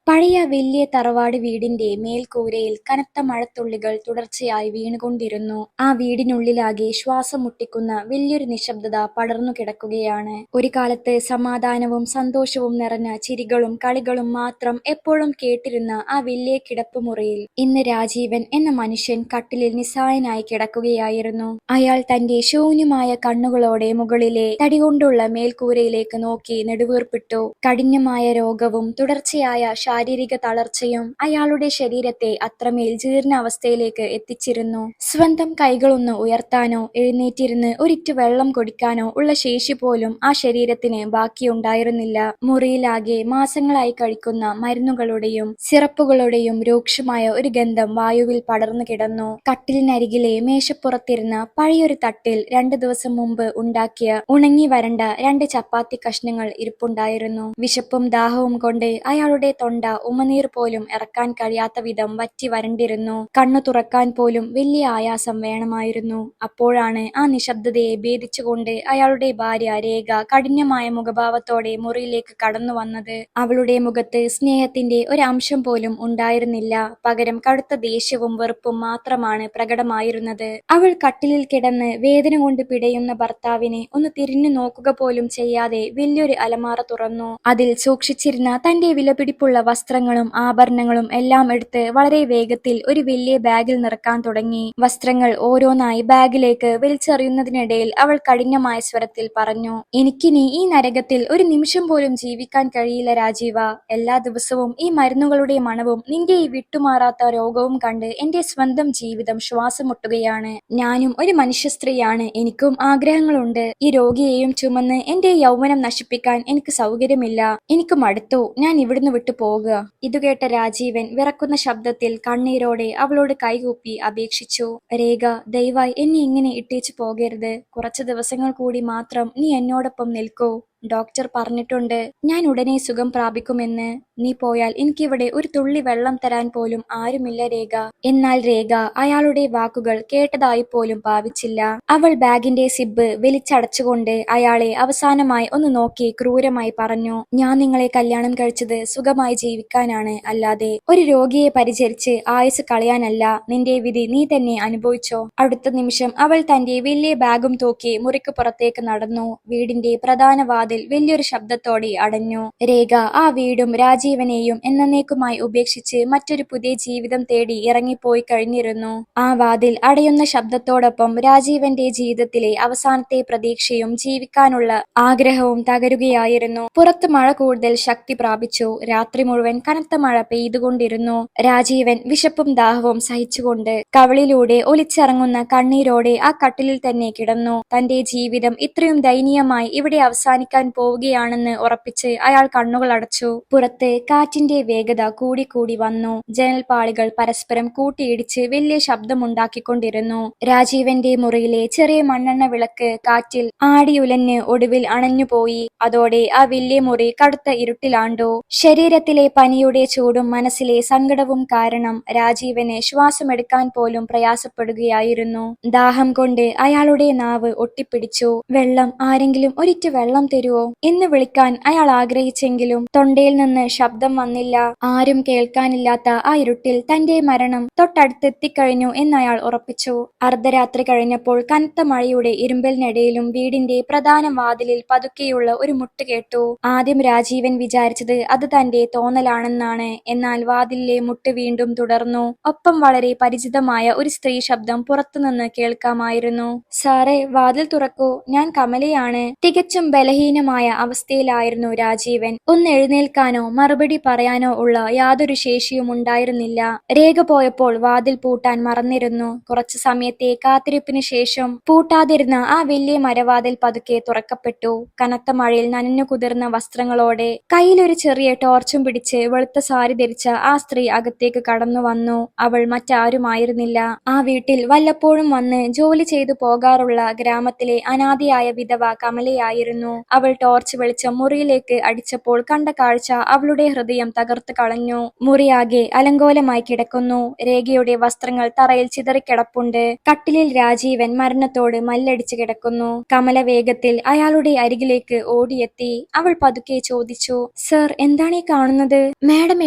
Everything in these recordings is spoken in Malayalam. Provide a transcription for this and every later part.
പഴയ വലിയ തറവാട് വീടിന്റെ മേൽക്കൂരയിൽ കനത്ത മഴത്തുള്ളികൾ തുടർച്ചയായി വീണുകൊണ്ടിരുന്നു. ആ വീടിനുള്ളിലാകെ ശ്വാസം മുട്ടിക്കുന്ന വലിയൊരു നിശബ്ദത പടർന്നു കിടക്കുകയാണ്. ഒരു കാലത്ത് സമാധാനവും സന്തോഷവും നിറഞ്ഞ ചിരികളും കളികളും മാത്രം എപ്പോഴും കേട്ടിരുന്ന ആ വലിയ കിടപ്പുമുറിയിൽ ഇന്ന് രാജീവൻ എന്ന മനുഷ്യൻ കട്ടിലിൽ നിസ്സഹായനായി കിടക്കുകയായിരുന്നു. അയാൾ തന്റെ ശൂന്യമായ കണ്ണുകളോടെ മുകളിലെ തടികൊണ്ടുള്ള മേൽക്കൂരയിലേക്ക് നോക്കി നെടുവീർപ്പിട്ടു. കഠിനമായ രോഗവും തുടർച്ചയായ ശാരീരിക തളർച്ചയും അയാളുടെ ശരീരത്തെ അത്രമേൽ ജീർണ അവസ്ഥയിലേക്ക് എത്തിച്ചിരുന്നു. സ്വന്തം കൈകളൊന്ന് ഉയർത്താനോ എഴുന്നേറ്റിരുന്ന് ഒരിറ്റു വെള്ളം കുടിക്കാനോ ഉള്ള ശേഷി പോലും ആ ശരീരത്തിന് ബാക്കിയുണ്ടായിരുന്നില്ല. മുറിയിലാകെ മാസങ്ങളായി കഴിക്കുന്ന മരുന്നുകളുടെയും സിറപ്പുകളുടെയും രൂക്ഷമായ ഒരു ഗന്ധം വായുവിൽ പടർന്നു കിടന്നു. കട്ടിലിനരികിലെ മേശപ്പുറത്തിരുന്ന പഴയൊരു തട്ടിൽ 2 ദിവസം മുമ്പ് ഉണ്ടാക്കിയ ഉണങ്ങി വരണ്ട 2 ചപ്പാത്തി കഷ്ണങ്ങൾ ഇരിപ്പുണ്ടായിരുന്നു. വിശപ്പും ദാഹവും കൊണ്ട് അയാളുടെ തൊണ്ട ഉമനീർ പോലും ഇറക്കാൻ കഴിയാത്ത വിധം വറ്റി വരണ്ടിരുന്നു. കണ്ണു തുറക്കാൻ പോലും വലിയ ആയാസം വേണമായിരുന്നു. അപ്പോഴാണ് ആ നിശബ്ദതയെ ഭേദിച്ചുകൊണ്ട് അയാളുടെ ഭാര്യ രേഖ കഠിനമായ മുഖഭാവത്തോടെ മുറിയിലേക്ക് കടന്നു വന്നത്. അവളുടെ മുഖത്ത് സ്നേഹത്തിന്റെ ഒരു അംശം പോലും ഉണ്ടായിരുന്നില്ല. പകരം കടുത്ത ദേഷ്യവും വെറുപ്പും മാത്രമാണ് പ്രകടമായിരുന്നത്. അവൾ കട്ടിലിൽ കിടന്ന് വേദന കൊണ്ട് പിടയുന്ന ഭർത്താവിനെ ഒന്ന് തിരിഞ്ഞു നോക്കുക പോലും ചെയ്യാതെ വലിയൊരു അലമാര തുറന്നു. അതിൽ സൂക്ഷിച്ചിരുന്ന തന്റെ വിലപിടിപ്പുള്ള വസ്ത്രങ്ങളും ആഭരണങ്ങളും എല്ലാം എടുത്ത് വളരെ വേഗത്തിൽ ഒരു വലിയ ബാഗിൽ നിറക്കാൻ തുടങ്ങി. വസ്ത്രങ്ങൾ ഓരോന്നായി ബാഗിലേക്ക് വലിച്ചെറിയുന്നതിനിടയിൽ അവൾ കഠിനമായ സ്വരത്തിൽ പറഞ്ഞു, "എനിക്കിനി ഈ നരകത്തിൽ ഒരു നിമിഷം പോലും ജീവിക്കാൻ കഴിയില്ല രാജീവ. എല്ലാ ദിവസവും ഈ മരുന്നുകളുടെ മണവും നിന്റെ ഈ വിട്ടുമാറാത്ത രോഗവും കണ്ട് എന്റെ സ്വന്തം ജീവിതം ശ്വാസം മുട്ടുകയാണ്. ഞാനും ഒരു മനുഷ്യ സ്ത്രീയാണ്. എനിക്കും ആഗ്രഹങ്ങളുണ്ട്. ഈ രോഗിയെയും ചുമന്ന് എന്റെ യൗവനം നശിപ്പിക്കാൻ എനിക്ക് സൗകര്യമില്ല. എനിക്ക് മടുത്തു. ഞാൻ ഇവിടുന്ന് വിട്ടു പോകുക." ഇതുകേട്ട രാജീവൻ വിറക്കുന്ന ശബ്ദത്തിൽ കണ്ണീരോടെ അവളോട് കൈകൂപ്പി അപേക്ഷിച്ചു, "രേഖ, ദയവായി എന്നെ ഇങ്ങനെ ഇട്ടേച്ചു പോകരുത്. കുറച്ച് ദിവസങ്ങൾ കൂടി മാത്രം നീ എന്നോടൊപ്പം നിൽക്കൂ. ഡോക്ടർ പറഞ്ഞിട്ടുണ്ട് ഞാൻ ഉടനെ സുഖം പ്രാപിക്കുമെന്ന്. നീ പോയാൽ എനിക്കിവിടെ ഒരു തുള്ളി വെള്ളം തരാൻ പോലും ആരുമില്ല രേഖ." എന്നാൽ രേഖ അയാളുടെ വാക്കുകൾ കേട്ടതായി പോലും ഭാവിച്ചില്ല. അവൾ ബാഗിന്റെ സിബ് വലിച്ചടച്ചുകൊണ്ട് അയാളെ അവസാനമായി ഒന്ന് നോക്കി ക്രൂരമായി പറഞ്ഞു, "ഞാൻ നിങ്ങളെ കല്യാണം കഴിച്ചത് സുഖമായി ജീവിക്കാനാണ്, അല്ലാതെ ഒരു രോഗിയെ പരിചരിച്ച് ആയുസ് കളയാനല്ല. നിന്റെ വിധി നീ തന്നെ അനുഭവിച്ചോ." അടുത്ത നിമിഷം അവൾ തന്റെ വലിയ ബാഗും തൂക്കി മുറിക്ക് പുറത്തേക്ക് നടന്നു. വീടിന്റെ പ്രധാന വാതിൽ വലിയൊരു ശബ്ദത്തോടെ അടഞ്ഞു. രേഖ ആ വീടും രാജീവനെയും എന്നേക്കുമായി ഉപേക്ഷിച്ച് മറ്റൊരു പുതിയ ജീവിതം തേടി ഇറങ്ങിപ്പോയി കഴിഞ്ഞിരുന്നു. ആ വാതിൽ അടയുന്ന ശബ്ദത്തോടൊപ്പം രാജീവന്റെ ജീവിതത്തിലെ അവസാനത്തെ പ്രതീക്ഷയും ജീവിക്കാനുള്ള ആഗ്രഹവും തകരുകയായിരുന്നു. പുറത്ത് മഴ കൂടുതൽ ശക്തി പ്രാപിച്ചു. രാത്രി മുഴുവൻ കനത്ത മഴ പെയ്തുകൊണ്ടിരുന്നു. രാജീവൻ വിശപ്പും ദാഹവും സഹിച്ചുകൊണ്ട് കവിളിലൂടെ ഒലിച്ചിറങ്ങുന്ന കണ്ണീരോടെ ആ കട്ടിലിൽ തന്നെ കിടന്നു. തന്റെ ജീവിതം ഇത്രയും ദയനീയമായി ഇവിടെ അവസാനിക്കാൻ പോവുകയാണെന്ന് ഉറപ്പിച്ച് അയാൾ കണ്ണുകൾ അടച്ചു. പുറത്ത് കാറ്റിന്റെ വേഗത കൂടിക്കൂടി വന്നു. ജനൽപ്പാളികൾ പരസ്പരം കൂട്ടിയിടിച്ച് വലിയ ശബ്ദമുണ്ടാക്കിക്കൊണ്ടിരുന്നു. രാജീവന്റെ മുറിയിലെ ചെറിയ മണ്ണെണ്ണ വിളക്ക് കാറ്റിൽ ആടിയുലഞ്ഞ് ഒടുവിൽ അണഞ്ഞുപോയി. അതോടെ ആ വലിയ മുറി കടുത്ത ഇരുട്ടിലാണ്ടു. ശരീരത്തിലെ പനിയുടെ ചൂടും മനസ്സിലെ സങ്കടവും കാരണം രാജീവന് ശ്വാസമെടുക്കാൻ പോലും പ്രയാസപ്പെടുകയായിരുന്നു. ദാഹം കൊണ്ട് അയാളുടെ നാവ് ഒട്ടിപ്പിടിച്ചു. "വെള്ളം, ആരെങ്കിലും ഒരിറ്റു വെള്ളം തരുവോ?" എന്ന് വിളിക്കാൻ അയാൾ ആഗ്രഹിച്ചെങ്കിലും തൊണ്ടയിൽ നിന്ന് ശബ്ദം വന്നില്ല. ആരും കേൾക്കാനില്ലാത്ത ആ ഇരുട്ടിൽ തന്റെ മരണം തൊട്ടടുത്തെത്തിക്കഴിഞ്ഞു എന്ന് അയാൾ ഉറപ്പിച്ചു. അർദ്ധരാത്രി കഴിഞ്ഞപ്പോൾ കനത്ത മഴയുടെ ഇരുമ്പലിനിടയിലും വീടിന്റെ പ്രധാന വാതിലിൽ പതുക്കെയുള്ള ഒരു മുട്ട് കേട്ടു. ആദ്യം രാജീവൻ വിചാരിച്ചത് അത് തന്റെ തോന്നലാണെന്നാണ്. എന്നാൽ വാതിലിലെ മുട്ട് വീണ്ടും തുടർന്നു. ഒപ്പം വളരെ പരിചിതമായ ഒരു സ്ത്രീ ശബ്ദം പുറത്തുനിന്ന് കേൾക്കാമായിരുന്നു. "സാറേ, വാതിൽ തുറക്കൂ. ഞാൻ കമലയാണ്." തികച്ചും ബലഹീനമായ അവസ്ഥയിലായിരുന്നു രാജീവൻ. ഒന്ന് എഴുന്നേൽക്കാനോ മറുപടി പറയാനോ ഉള്ള യാതൊരു ശേഷിയും ഉണ്ടായിരുന്നില്ല. രേഖ പോയപ്പോൾ വാതിൽ പൂട്ടാൻ മറന്നിരുന്നു. കുറച്ചു സമയത്തെ കാത്തിരിപ്പിന് ശേഷം പൂട്ടാതിരുന്ന ആ വലിയ മരവാതിൽ പതുക്കെ തുറക്കപ്പെട്ടു. കനത്ത മഴയിൽ നനഞ്ഞു കുതിർന്ന വസ്ത്രങ്ങളോടെ കയ്യിലൊരു ചെറിയ ടോർച്ചും പിടിച്ച് വെളുത്ത സാരി ധരിച്ച ആ സ്ത്രീ അകത്തേക്ക് കടന്നു വന്നു. അവൾ മറ്റാരുമായിരുന്നില്ല. ആ വീട്ടിൽ വല്ലപ്പോഴും വന്ന് ജോലി ചെയ്തു പോകാറുള്ള ഗ്രാമത്തിലെ അനാഥയായ വിധവ കമലയായിരുന്നു. അവൾ അവൾ ടോർച്ച് വെളിച്ചം മുറിയിലേക്ക് അടിച്ചപ്പോൾ കണ്ട കാഴ്ച അവളുടെ ഹൃദയം തകർത്ത് കളഞ്ഞു. മുറിയാകെ അലങ്കോലമായി കിടക്കുന്നു. രേഖയുടെ വസ്ത്രങ്ങൾ തറയിൽ ചിതറിക്കിടപ്പുണ്ട്. കട്ടിലിൽ രാജീവൻ മരണത്തോട് മല്ലടിച്ച് കിടക്കുന്നു. കമല വേഗത്തിൽ അയാളുടെ അരികിലേക്ക് ഓടിയെത്തി. അവൾ പതുക്കെ ചോദിച്ചു, സർ, എന്താണീ കാണുന്നത്? മാഡം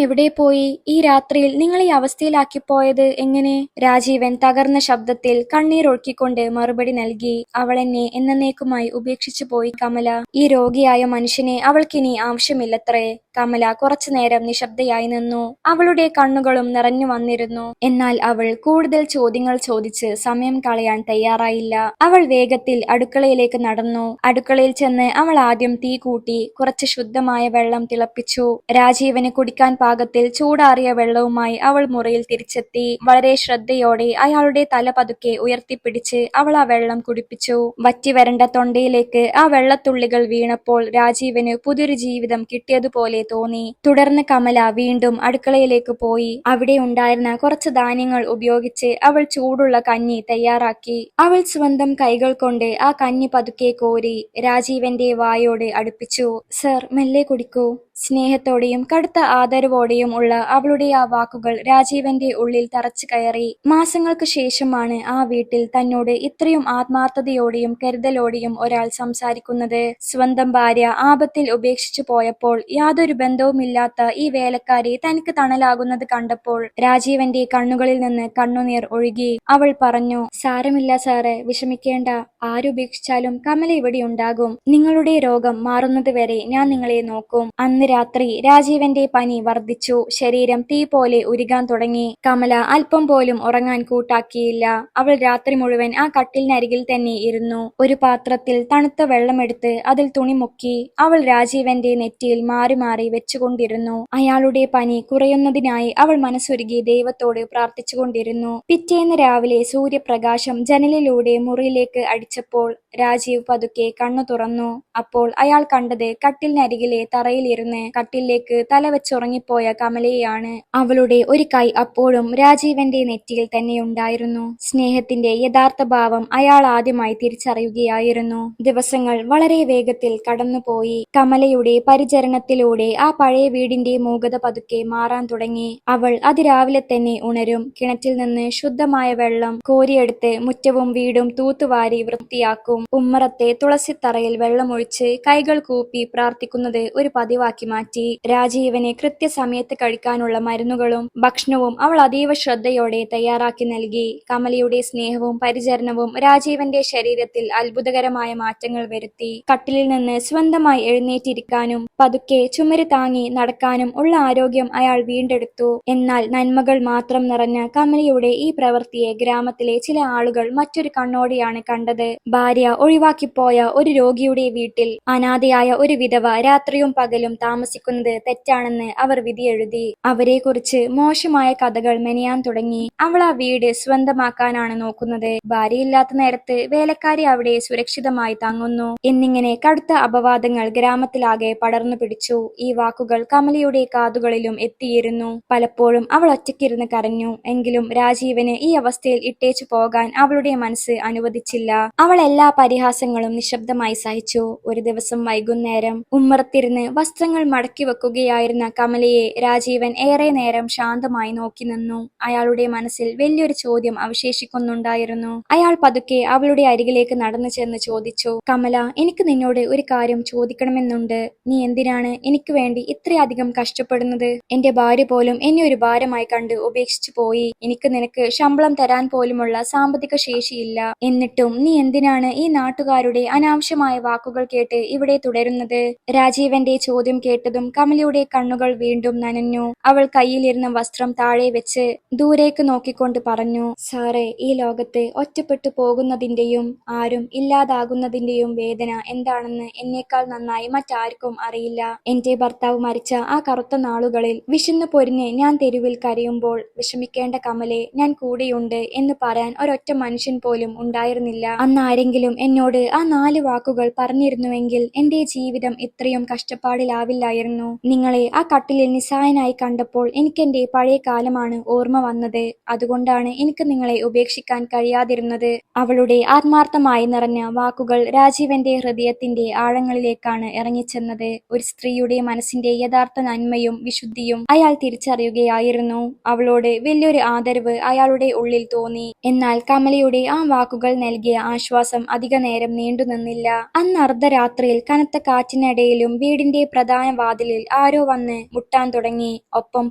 എവിടെ പോയി? ഈ രാത്രിയിൽ നിങ്ങൾ ഈ അവസ്ഥയിലാക്കിപ്പോയത് എങ്ങനെ? രാജീവൻ തകർന്ന ശബ്ദത്തിൽ കണ്ണീർ ഒഴുക്കിക്കൊണ്ട് മറുപടി നൽകി. അവളെന്നെ എന്നേക്കുമായി ഉപേക്ഷിച്ചു പോയി കമല. ഈ രോഗിയായ മനുഷ്യനെ അവൾക്കിനി ആവശ്യമില്ലത്രേ. കമല കുറച്ചുനേരം നിശബ്ദയായി നിന്നു. അവളുടെ കണ്ണുകളും നിറഞ്ഞു വന്നിരുന്നു. എന്നാൽ അവൾ കൂടുതൽ ചോദ്യങ്ങൾ ചോദിച്ച് സമയം കളയാൻ തയ്യാറായില്ല. അവൾ വേഗത്തിൽ അടുക്കളയിലേക്ക് നടന്നു. അടുക്കളയിൽ ചെന്ന് അവൾ ആദ്യം തീ കൂട്ടി കുറച്ച് ശുദ്ധമായ വെള്ളം തിളപ്പിച്ചു. രാജീവന് കുടിക്കാൻ പാകത്തിൽ ചൂടാറിയ വെള്ളവുമായി അവൾ മുറിയിൽ തിരിച്ചെത്തി. വളരെ ശ്രദ്ധയോടെ അയാളുടെ തല പതുക്കെ ഉയർത്തിപ്പിടിച്ച് അവൾ ആ വെള്ളം കുടിപ്പിച്ചു. വറ്റിവരണ്ട തൊണ്ടയിലേക്ക് ആ വെള്ളത്തുള്ളികൾ വീണപ്പോൾ രാജീവന് പുതിയൊരു ജീവിതം കിട്ടിയതുപോലെ തോന്നി. തുടർന്ന് കമല വീണ്ടും അടുക്കളയിലേക്ക് പോയി. അവിടെ ഉണ്ടായിരുന്ന കുറച്ച് ധാന്യങ്ങൾ ഉപയോഗിച്ച് അവൾ ചൂടുള്ള കഞ്ഞി തയ്യാറാക്കി. അവൾ സ്വന്തം കൈകൾ കൊണ്ട് ആ കഞ്ഞി പതുക്കെ കോരി രാജീവന്റെ വായോട് അടുപ്പിച്ചു. സർ, മെല്ലെ കുടിക്കൂ. സ്നേഹത്തോടെയും കടുത്ത ആദരവോടെയും ഉള്ള അവളുടെ ആ വാക്കുകൾ രാജീവന്റെ ഉള്ളിൽ തറച്ചു കയറി. മാസങ്ങൾക്ക് ശേഷമാണ് ആ വീട്ടിൽ തന്നോട് ഇത്രയും ആത്മാർത്ഥതയോടെയും കരുതലോടെയും ഒരാൾ സംസാരിക്കുന്നത്. സ്വന്തം ഭാര്യ ആപത്തിൽ ഉപേക്ഷിച്ചു പോയപ്പോൾ യാതൊരു ബന്ധവുമില്ലാത്ത ഈ വേലക്കാരി തനിക്ക് തണലാകുന്നത് കണ്ടപ്പോൾ രാജീവന്റെ കണ്ണുകളിൽ നിന്ന് കണ്ണുനീർ ഒഴുകി. അവൾ പറഞ്ഞു, സാരമില്ല സാറേ, വിഷമിക്കേണ്ട. ആരുപേക്ഷിച്ചാലും കമല ഇവിടെ ഉണ്ടാകും. നിങ്ങളുടെ രോഗം മാറുന്നത് വരെ ഞാൻ നിങ്ങളെ നോക്കും. അന്ന് രാത്രി രാജീവന്റെ പനി വർദ്ധിച്ചു. ശരീരം തീ പോലെ ഉരുകാൻ തുടങ്ങി. കമല അല്പം പോലും ഉറങ്ങാൻ കൂട്ടാക്കിയില്ല. അവൾ രാത്രി മുഴുവൻ ആ കട്ടിലിനരികിൽ തന്നെ ഇരുന്നു. ഒരു പാത്രത്തിൽ തണുത്ത വെള്ളമെടുത്ത് അതിൽ തുണി മുക്കി അവൾ രാജീവന്റെ നെറ്റിയിൽ മാറി മാറി വെച്ചുകൊണ്ടിരുന്നു. അയാളുടെ പനി കുറയുന്നതിനായി അവൾ മനസ്സുരുകി ദൈവത്തോട് പ്രാർത്ഥിച്ചുകൊണ്ടിരുന്നു. പിറ്റേന്ന് രാവിലെ സൂര്യപ്രകാശം ജനലിലൂടെ മുറിയിലേക്ക് അടിച്ചപ്പോൾ രാജീവ് പതുക്കെ കണ്ണു തുറന്നു. അപ്പോൾ അയാൾ കണ്ടത് കട്ടിലിനരികിലെ തറയിലിരുന്ന് കട്ടിലേക്ക് തലവെച്ചുറങ്ങിപ്പോയ കമലയെയാണ്. അവളുടെ ഒരു കൈ അപ്പോഴും രാജീവന്റെ നെറ്റിയിൽ തന്നെ ഉണ്ടായിരുന്നു. സ്നേഹത്തിന്റെ യഥാർത്ഥ ഭാവം അയാൾ ആദ്യമായി തിരിച്ചറിയുകയായിരുന്നു. ദിവസങ്ങൾ വളരെ വേഗത്തിൽ കടന്നുപോയി. കമലയുടെ പരിചരണത്തിലൂടെ ആ പഴയ വീടിന്റെ മൂകത പതുക്കെ മാറാൻ തുടങ്ങി. അവൾ അതിരാവിലെ തന്നെ ഉണരും. കിണറ്റിൽ നിന്ന് ശുദ്ധമായ വെള്ളം കോരിയെടുത്ത് മുറ്റവും വീടും തൂത്തുവാരി വൃത്തിയാക്കും. ഉമ്മറത്തെ തുളസിത്തറയിൽ വെള്ളമൊഴിച്ച് കൈകൾ കൂപ്പി പ്രാർത്ഥിക്കുന്നത് ഒരു പതിവാക്കി മാറ്റി. രാജീവന് കൃത്യസമയത്ത് കഴിക്കാനുള്ള മരുന്നുകളും ഭക്ഷണവും അവൾ അതീവ ശ്രദ്ധയോടെ തയ്യാറാക്കി നൽകി. കമലയുടെ സ്നേഹവും പരിചരണവും രാജീവന്റെ ശരീരത്തിൽ അത്ഭുതകരമായ മാറ്റങ്ങൾ വരുത്തി. കട്ടിലിൽ നിന്ന് സ്വന്തമായി എഴുന്നേറ്റിരിക്കാനും പതുക്കെ ചുമര് താങ്ങി നടക്കാനും ഉള്ള ആരോഗ്യം അയാൾ വീണ്ടെടുത്തു. എന്നാൽ നന്മകൾ മാത്രം നിറഞ്ഞ കമലയുടെ ഈ പ്രവൃത്തിയെ ഗ്രാമത്തിലെ ചില ആളുകൾ മറ്റൊരു കണ്ണോടെയാണ് കണ്ടത്. ഭാര്യ ഒഴിവാക്കിപ്പോയ ഒരു രോഗിയുടെ വീട്ടിൽ അനാഥയായ ഒരു വിധവ രാത്രിയും പകലും താമസിക്കുന്നത് തെറ്റാണെന്ന് അവർ വിധിയെഴുതി. അവരെക്കുറിച്ച് മോശമായ കഥകൾ മെനയാൻ തുടങ്ങി. അവൾ ആ വീട് സ്വന്തമാക്കാനാണ് നോക്കുന്നത്. ഭാര്യയില്ലാത്ത നേരത്ത് വേലക്കാരി അവിടെ സുരക്ഷിതമായി തങ്ങുന്നു എന്നിങ്ങനെ കടുത്ത അപവാദങ്ങൾ ഗ്രാമത്തിലാകെ പടർന്നു പിടിച്ചു. ഈ വാക്കുകൾ കമലയുടെ കാതുകളിലും എത്തിയിരുന്നു. പലപ്പോഴും അവൾ ഒറ്റയ്ക്കിരുന്ന് കരഞ്ഞു. എങ്കിലും രാജീവന് ഈ അവസ്ഥയിൽ ഇട്ടേച്ചു പോകാൻ അവളുടെ മനസ്സ് അനുവദിച്ചില്ല. അവൾ എല്ലാ പരിഹാസങ്ങളും നിശബ്ദമായി സഹിച്ചു. ഒരു ദിവസം വൈകുന്നേരം ഉമ്മറത്തിരുന്ന് വസ്ത്രങ്ങൾ മടക്കി വെക്കുകയായിരുന്ന കമലയെ രാജീവൻ ഏറെ നേരം ശാന്തമായി നോക്കി നിന്നു. അയാളുടെ മനസ്സിൽ വലിയൊരു ചോദ്യം അവശേഷിക്കുന്നുണ്ടായിരുന്നു. അയാൾ പതുക്കെ അവളുടെ അരികിലേക്ക് നടന്നു ചെന്ന് ചോദിച്ചു, കമല, എനിക്ക് നിന്നോട് ഒരു കാര്യം ചോദിക്കണമെന്നുണ്ട്. നീ എന്തിനാണ് എനിക്ക് വേണ്ടി ഇത്രയധികം കഷ്ടപ്പെടുന്നത്? എന്റെ ഭാര്യ പോലും എന്നെ ഒരു ഭാരമായി കണ്ട് ഉപേക്ഷിച്ചു പോയി. എനിക്ക് നിനക്ക് ശമ്പളം തരാൻ പോലുമുള്ള സാമ്പത്തിക ശേഷിയില്ല. എന്നിട്ടും നീ എന്തിനാണ് ഈ നാട്ടുകാരുടെ അനാവശ്യമായ വാക്കുകൾ കേട്ട് ഇവിടെ തുടരുന്നത്? രാജീവന്റെ ചോദ്യം കേട്ടതും കമലയുടെ കണ്ണുകൾ വീണ്ടും നനഞ്ഞു. അവൾ കയ്യിലിരുന്ന വസ്ത്രം താഴെ വെച്ച് ദൂരേക്ക് നോക്കിക്കൊണ്ട് പറഞ്ഞു, സാറേ, ഈ ലോകത്ത് ഒറ്റപ്പെട്ടു പോകുന്നതിന്റെയും ആരും ഇല്ലാതാകുന്നതിന്റെയും വേദന എന്താണെന്ന് എന്നേക്കാൾ നന്നായി മറ്റാർക്കും അറിയില്ല. എന്റെ ഭർത്താവ് മരിച്ച ആ കറുത്ത നാളുകളിൽ വിശന്നു പൊരിഞ്ഞ് ഞാൻ തെരുവിൽ കരയുമ്പോൾ വിഷമിക്കേണ്ട കമലെ, ഞാൻ കൂടെയുണ്ട് എന്ന് പറയാൻ ഒരൊറ്റ മനുഷ്യൻ പോലും ഉണ്ടായിരുന്നില്ല. അന്ന് ആരെങ്കിലും എന്നോട് ആ 4 വാക്കുകൾ പറഞ്ഞിരുന്നുവെങ്കിൽ എന്റെ ജീവിതം ഇത്രയും കഷ്ടപ്പാടിലാവില്ല കണ്ടില്ലായിരുന്നു. നിങ്ങളെ ആ കട്ടിലിൽ നിസ്സഹായനായി കണ്ടപ്പോൾ എനിക്കെന്റെ പഴയ കാലമാണ് ഓർമ്മ വന്നത്. അതുകൊണ്ടാണ് എനിക്ക് നിങ്ങളെ ഉപേക്ഷിക്കാൻ കഴിയാതിരുന്നത്. അവളുടെ ആത്മാർത്ഥമായി നിറഞ്ഞ വാക്കുകൾ രാജീവന്റെ ഹൃദയത്തിന്റെ ആഴങ്ങളിലേക്കാണ് ഇറങ്ങിച്ചെന്നത്. ഒരു സ്ത്രീയുടെ മനസ്സിന്റെ യഥാർത്ഥ നന്മയും വിശുദ്ധിയും അയാൾ തിരിച്ചറിയുകയായിരുന്നു. അവളോട് വലിയൊരു ആദരവ് അയാളുടെ ഉള്ളിൽ തോന്നി. എന്നാൽ കമലയുടെ ആ വാക്കുകൾ നൽകിയ ആശ്വാസം അധിക നേരം നീണ്ടുനിന്നില്ല. അന്ന് അർദ്ധരാത്രിയിൽ കനത്ത കാറ്റിനിടയിലും വീടിന്റെ പ്രധാന വാതിലിൽ ആരോ വന്ന് മുട്ടാൻ തുടങ്ങി. ഒപ്പം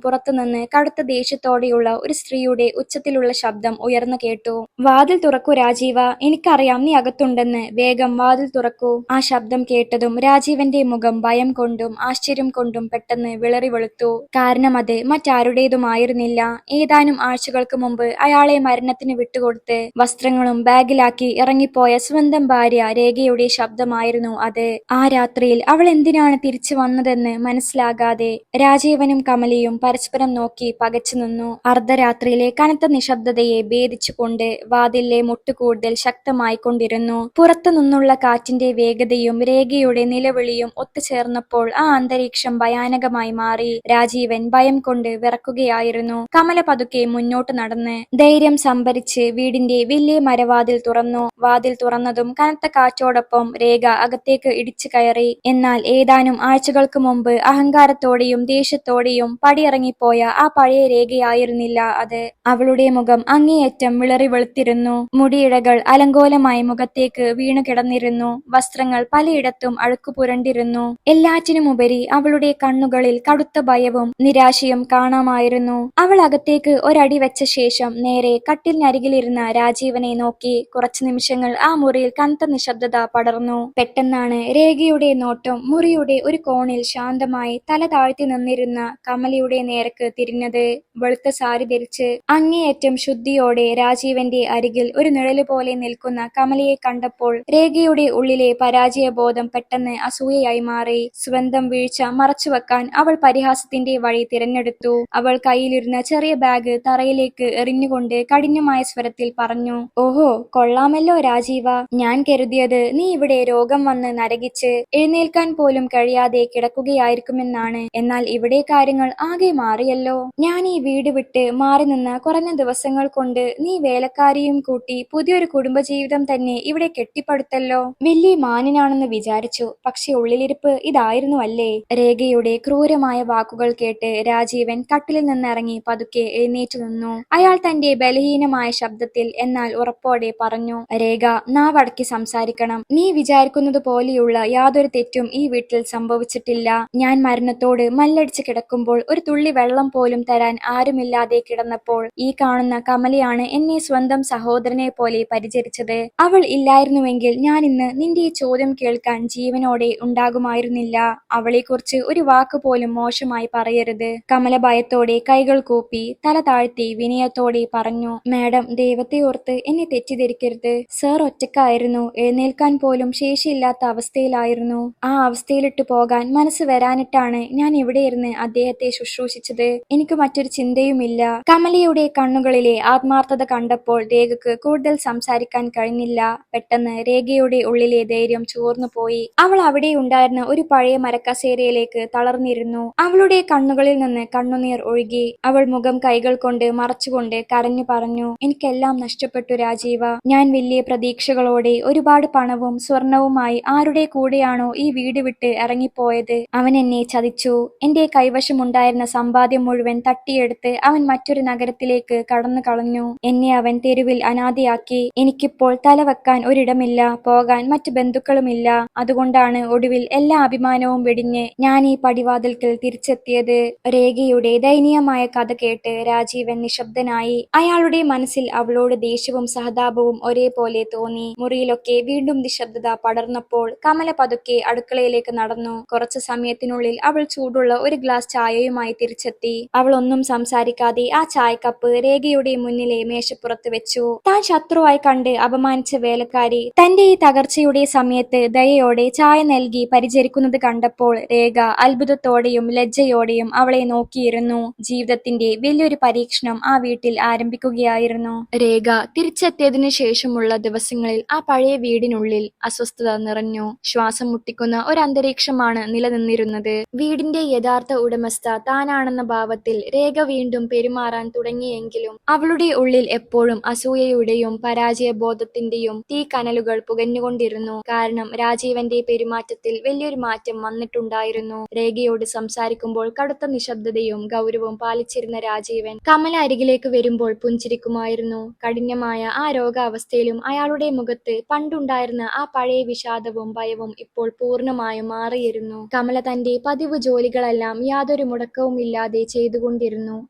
പുറത്തുനിന്ന് കടുത്ത ദേഷ്യത്തോടെയുള്ള ഒരു സ്ത്രീയുടെ ഉച്ചത്തിലുള്ള ശബ്ദം ഉയർന്നു കേട്ടു. "വാതിൽ തുറക്കൂ രാജീവ, എനിക്കറിയാം നീ അകത്തുണ്ടെന്ന്. വേഗം വാതിൽ തുറക്കൂ." ആ ശബ്ദം കേട്ടതും രാജീവന്റെ മുഖം ഭയം കൊണ്ടും ആശ്ചര്യം കൊണ്ടും പെട്ടെന്ന് വിളറി വെളുത്തു. കാരണം അത് മറ്റാരുടേതുമായിരുന്നില്ല. ഏതാനും ആഴ്ചകൾക്ക് മുമ്പ് അയാളെ മരണത്തിന് വിട്ടുകൊടുത്ത് വസ്ത്രങ്ങളും ബാഗിലാക്കി ഇറങ്ങിപ്പോയ സ്വന്തം ഭാര്യ രേഖയുടെ ശബ്ദമായിരുന്നു അത്. ആ രാത്രിയിൽ അവൾ എന്തിനാണ് തിരിച്ചു വന്നതെന്ന് മനസ്സിലാകാതെ രാജീവനും കമലയും പരസ്പരം നോക്കി പകച്ചു നിന്നു. അർദ്ധരാത്രിയിലെ കനത്ത നിശബ്ദതയെ ഭേദിച്ചുകൊണ്ട് വാതിലിലെ മുട്ട് കൂടുതൽ ശക്തമായിക്കൊണ്ടിരുന്നു. പുറത്തു നിന്നുള്ള കാറ്റിന്റെ വേഗതയും രേഖയുടെ നിലവിളിയും ഒത്തുചേർന്നപ്പോൾ ആ അന്തരീക്ഷം ഭയാനകമായി മാറി. രാജീവൻ ഭയം കൊണ്ട് വിറക്കുകയായിരുന്നു. കമല പതുക്കെ മുന്നോട്ട് നടന്ന് ധൈര്യം സംഭരിച്ച് വീടിന്റെ വലിയ മരവാതിൽ തുറന്നു. വാതിൽ തുറന്നതും കനത്ത കാറ്റോടൊപ്പം രേഖ അകത്തേക്ക് ഇടിച്ചു കയറി. എന്നാൽ ഏതാനും ആഴ്ചകൾക്ക് മുമ്പ് അഹങ്കാരത്തോടെയും ദേഷ്യത്തോടെയും പടിയിറങ്ങിപ്പോയ ആ പഴയ രേഖയായിരുന്നില്ല അത്. അവളുടെ മുഖം അങ്ങേയറ്റം വിളറി വെളുത്തിരുന്നു. മുടിയിഴകൾ അലങ്കോലമായി മുഖത്തേക്ക് വീണു കിടന്നിരുന്നു. വസ്ത്രങ്ങൾ പലയിടത്തും അഴുക്കുപുരണ്ടിരുന്നു. എല്ലാറ്റിനുമുപരി അവളുടെ കണ്ണുകളിൽ കടുത്ത ഭയവും നിരാശയും കാണാമായിരുന്നു. അവൾ അകത്തേക്ക് ഒരടി വെച്ച ശേഷം നേരെ കട്ടിലിനരികിലിരുന്ന രാജീവനെ നോക്കി. കുറച്ചു നിമിഷങ്ങൾ ആ മുറിയിൽ കനത്ത നിശബ്ദത പടർന്നു. പെട്ടെന്നാണ് രേഖയുടെ നോട്ടം മുറിയുടെ ഒരു കോണിൽ ശാന്തമായി തല താഴ്ത്തി നിന്നിരുന്ന കമലയുടെ നേർക്ക് തിരിഞ്ഞത്. വെളുത്ത സാരി ധരിച്ച് അങ്ങേയറ്റം ശുദ്ധിയോടെ രാജീവന്റെ അരികിൽ ഒരു നിഴല് പോലെ നിൽക്കുന്ന കമലയെ കണ്ടപ്പോൾ രേഖയുടെ ഉള്ളിലെ പരാജയബോധം പെട്ടെന്ന് അസൂയയായി മാറി. സ്വന്തം വീഴ്ച മറച്ചുവെക്കാൻ അവൾ പരിഹാസത്തിന്റെ വഴി തിരഞ്ഞെടുത്തു. അവൾ കയ്യിലിരുന്ന ചെറിയ ബാഗ് തറയിലേക്ക് എറിഞ്ഞുകൊണ്ട് കഠിനമായ സ്വരത്തിൽ പറഞ്ഞു, "ഓഹോ, കൊള്ളാമല്ലോ രാജീവ. ഞാൻ കരുതിയത് നീ ഇവിടെ രോഗം വന്ന് നരകിച്ച് എഴുന്നേൽക്കാൻ പോലും കഴിയാതെ കിടക്കുകയായിരിക്കുമെന്നാണ്. എന്നാൽ ഇവിടെ കാര്യങ്ങൾ ആകെ മാറിയല്ലോ. ഞാൻ ഈ വീട് വിട്ട് മാറി നിന്ന് കുറഞ്ഞ ദിവസങ്ങൾ കൊണ്ട് നീ വേലക്കാരിയും കൂട്ടി പുതിയൊരു കുടുംബജീവിതം തന്നെ ഇവിടെ കെട്ടിപ്പടുത്തല്ലോ. വലിയ മാന്യനാണെന്ന് വിചാരിച്ചു. പക്ഷെ ഉള്ളിലിരിപ്പ് ഇതായിരുന്നു അല്ലേ?" രേഖയുടെ ക്രൂരമായ വാക്കുകൾ കേട്ട് രാജീവൻ കട്ടിലിൽ നിന്നിറങ്ങി പതുക്കെ എഴുന്നേറ്റു നിന്നു. അയാൾ തന്റെ ബലഹീനമായ ശബ്ദത്തിൽ എന്നാൽ ഉറപ്പോടെ പറഞ്ഞു, "രേഖ, നാവടക്കി സംസാരിക്കണം. നീ വിചാരിക്കുന്നത് പോലെയുള്ള യാതൊരു തെറ്റും ഈ വീട്ടിൽ സംഭവിച്ചിട്ടില്ല. ഞാൻ മരണത്തോട് മല്ലടിച്ച് കിടക്കുമ്പോൾ ഒരു തുള്ളി വെള്ളം പോലും തരാൻ ആരുമില്ലാതെ കിടന്നപ്പോൾ ഈ കാണുന്ന കമലയാണ് എന്നെ സ്വന്തം സഹോദരനെ പോലെ പരിചരിച്ചത്. അവൾ ഇല്ലായിരുന്നുവെങ്കിൽ ഞാൻ ഇന്ന് നിന്റെ ഈ ചോദ്യം കേൾക്കാൻ ജീവനോടെ ഉണ്ടാകുമായിരുന്നില്ല. അവളെക്കുറിച്ച് ഒരു വാക്ക് പോലും മോശമായി പറയരുത്." കമല ഭയത്തോടെ കൈകൾ കൂപ്പി തല താഴ്ത്തി വിനയത്തോടെ പറഞ്ഞു, "മാഡം, ദൈവത്തെ ഓർത്ത് എന്നെ തെറ്റിദ്ധരിക്കരുത്. സർ ഒറ്റക്കായിരുന്നു. എഴുന്നേൽക്കാൻ പോലും ശേഷിയില്ലാത്ത അവസ്ഥയിലായിരുന്നു. ആ അവസ്ഥയിലിട്ട് പോകാൻ മനസ്സ് വരാനിട്ടാണ് ഞാൻ ഇവിടെ ഇരുന്ന് അദ്ദേഹത്തെ ശുശ്രൂഷിച്ചത്. എനിക്ക് മറ്റൊരു ചിന്തയുമില്ല." കമലയുടെ കണ്ണുകളിലെ ആത്മാർത്ഥത കണ്ടപ്പോൾ രേഖക്ക് കൂടുതൽ സംസാരിക്കാൻ കഴിഞ്ഞില്ല. പെട്ടെന്ന് രേഖയുടെ ഉള്ളിലെ ധൈര്യം ചോർന്നുപോയി. അവൾ അവിടെ ഉണ്ടായിരുന്ന ഒരു പഴയ മരക്കസേരയിലേക്ക് തളർന്നിരുന്നു. അവളുടെ കണ്ണുകളിൽ നിന്ന് കണ്ണുനീർ ഒഴുകി. അവൾ മുഖം കൈകൾ കൊണ്ട് മറച്ചുകൊണ്ട് കരഞ്ഞു പറഞ്ഞു, "എനിക്കെല്ലാം നഷ്ടപ്പെട്ടു രാജീവ. ഞാൻ വലിയ പ്രതീക്ഷകളോടെ ഒരുപാട് പണവും സ്വർണവുമായി ആരുടെ കൂടെയാണോ ഈ വീട് വിട്ട് ഇറങ്ങിപ്പോയത്, അവൻ എന്നെ ചതിച്ചു. എന്റെ കൈവശമുണ്ടായിരുന്ന സമ്പാദ്യം മുഴുവൻ തട്ടിയെടുത്ത് അവൻ മറ്റൊരു നഗരത്തിലേക്ക് കടന്നു കളഞ്ഞു. എന്നെ അവൻ തെരുവിൽ അനാഥയാക്കി. എനിക്കിപ്പോൾ തലവെക്കാൻ ഒരിടമില്ല, പോകാൻ മറ്റു ബന്ധുക്കളുമില്ല. അതുകൊണ്ടാണ് ഒടുവിൽ എല്ലാ അഭിമാനവും വെടിഞ്ഞ് ഞാൻ ഈ പടിവാതിൽക്കൽ തിരിച്ചെത്തിയത്." രേഖയുടെ ദയനീയമായ കഥ കേട്ട് രാജീവൻ നിശബ്ദനായി. അയാളുടെ മനസ്സിൽ അവളോട് ദേഷ്യവും സഹതാപവും ഒരേപോലെ തോന്നി. മുറിയിലൊക്കെ വീണ്ടും നിശബ്ദത പടർന്നപ്പോൾ കമല പതുക്കെ അടുക്കളയിലേക്ക് നടന്നു. കുറച്ചു സമയത്തിനുള്ളിൽ അവൾ ചൂടുള്ള ഒരു ഗ്ലാസ് ചായയുമായി തിരിച്ചെത്തി. അവൾ ഒന്നും സംസാരിക്കാതെ ആ ചായക്കപ്പ് രേഖയുടെ മുന്നിലെ മേശപ്പുറത്ത് വെച്ചു. താൻ ശത്രുവായി കണ്ട് അപമാനിച്ച വേലക്കാരി തന്റെ ഈ തകർച്ചയുടെ സമയത്ത് ദയയോടെ ചായ നൽകി പരിചരിക്കുന്നത് കണ്ടപ്പോൾ രേഖ അത്ഭുതത്തോടെയും ലജ്ജയോടെയും അവളെ നോക്കിയിരുന്നു. ജീവിതത്തിന്റെ വലിയൊരു പരീക്ഷണം ആ വീട്ടിൽ ആരംഭിക്കുകയായിരുന്നു. രേഖ തിരിച്ചെത്തിയതിനു ശേഷമുള്ള ദിവസങ്ങളിൽ ആ പഴയ വീടിനുള്ളിൽ അസ്വസ്ഥത നിറഞ്ഞു. ശ്വാസം മുട്ടിക്കുന്ന ഒരു അന്തരീക്ഷമാണ് നിലനിന്നത്. നിന്നിരുന്നത്. വീടിന്റെ യഥാർത്ഥ ഉടമസ്ഥ താനാണെന്ന ഭാവത്തിൽ രേഖ വീണ്ടും പെരുമാറാൻ തുടങ്ങിയെങ്കിലും അവളുടെ ഉള്ളിൽ എപ്പോഴും അസൂയയുടെയും പരാജയബോധത്തിന്റെയും തീക്കനലുകൾ പുകഞ്ഞുകൊണ്ടിരുന്നു. കാരണം രാജീവന്റെ പെരുമാറ്റത്തിൽ വലിയൊരു മാറ്റം വന്നിട്ടുണ്ടായിരുന്നു. രേഖയോട് സംസാരിക്കുമ്പോൾ കടുത്ത നിശബ്ദതയും ഗൗരവവും പാലിച്ചിരുന്ന രാജീവൻ കമല അരികിലേക്ക് വരുമ്പോൾ പുഞ്ചിരിക്കുമായിരുന്നു. കഠിനമായ ആ രോഗാവസ്ഥയിലും അയാളുടെ മുഖത്ത് പണ്ടുണ്ടായിരുന്ന ആ പഴയ വിഷാദവും ഭയവും ഇപ്പോൾ പൂർണ്ണമായും മാറിയിരുന്നു. കമല തന്റെ പതിവ് ജോലികളെല്ലാം യാതൊരു മുടക്കവുമില്ലാതെ ചെയ്തുകൊണ്ടിരുന്നു.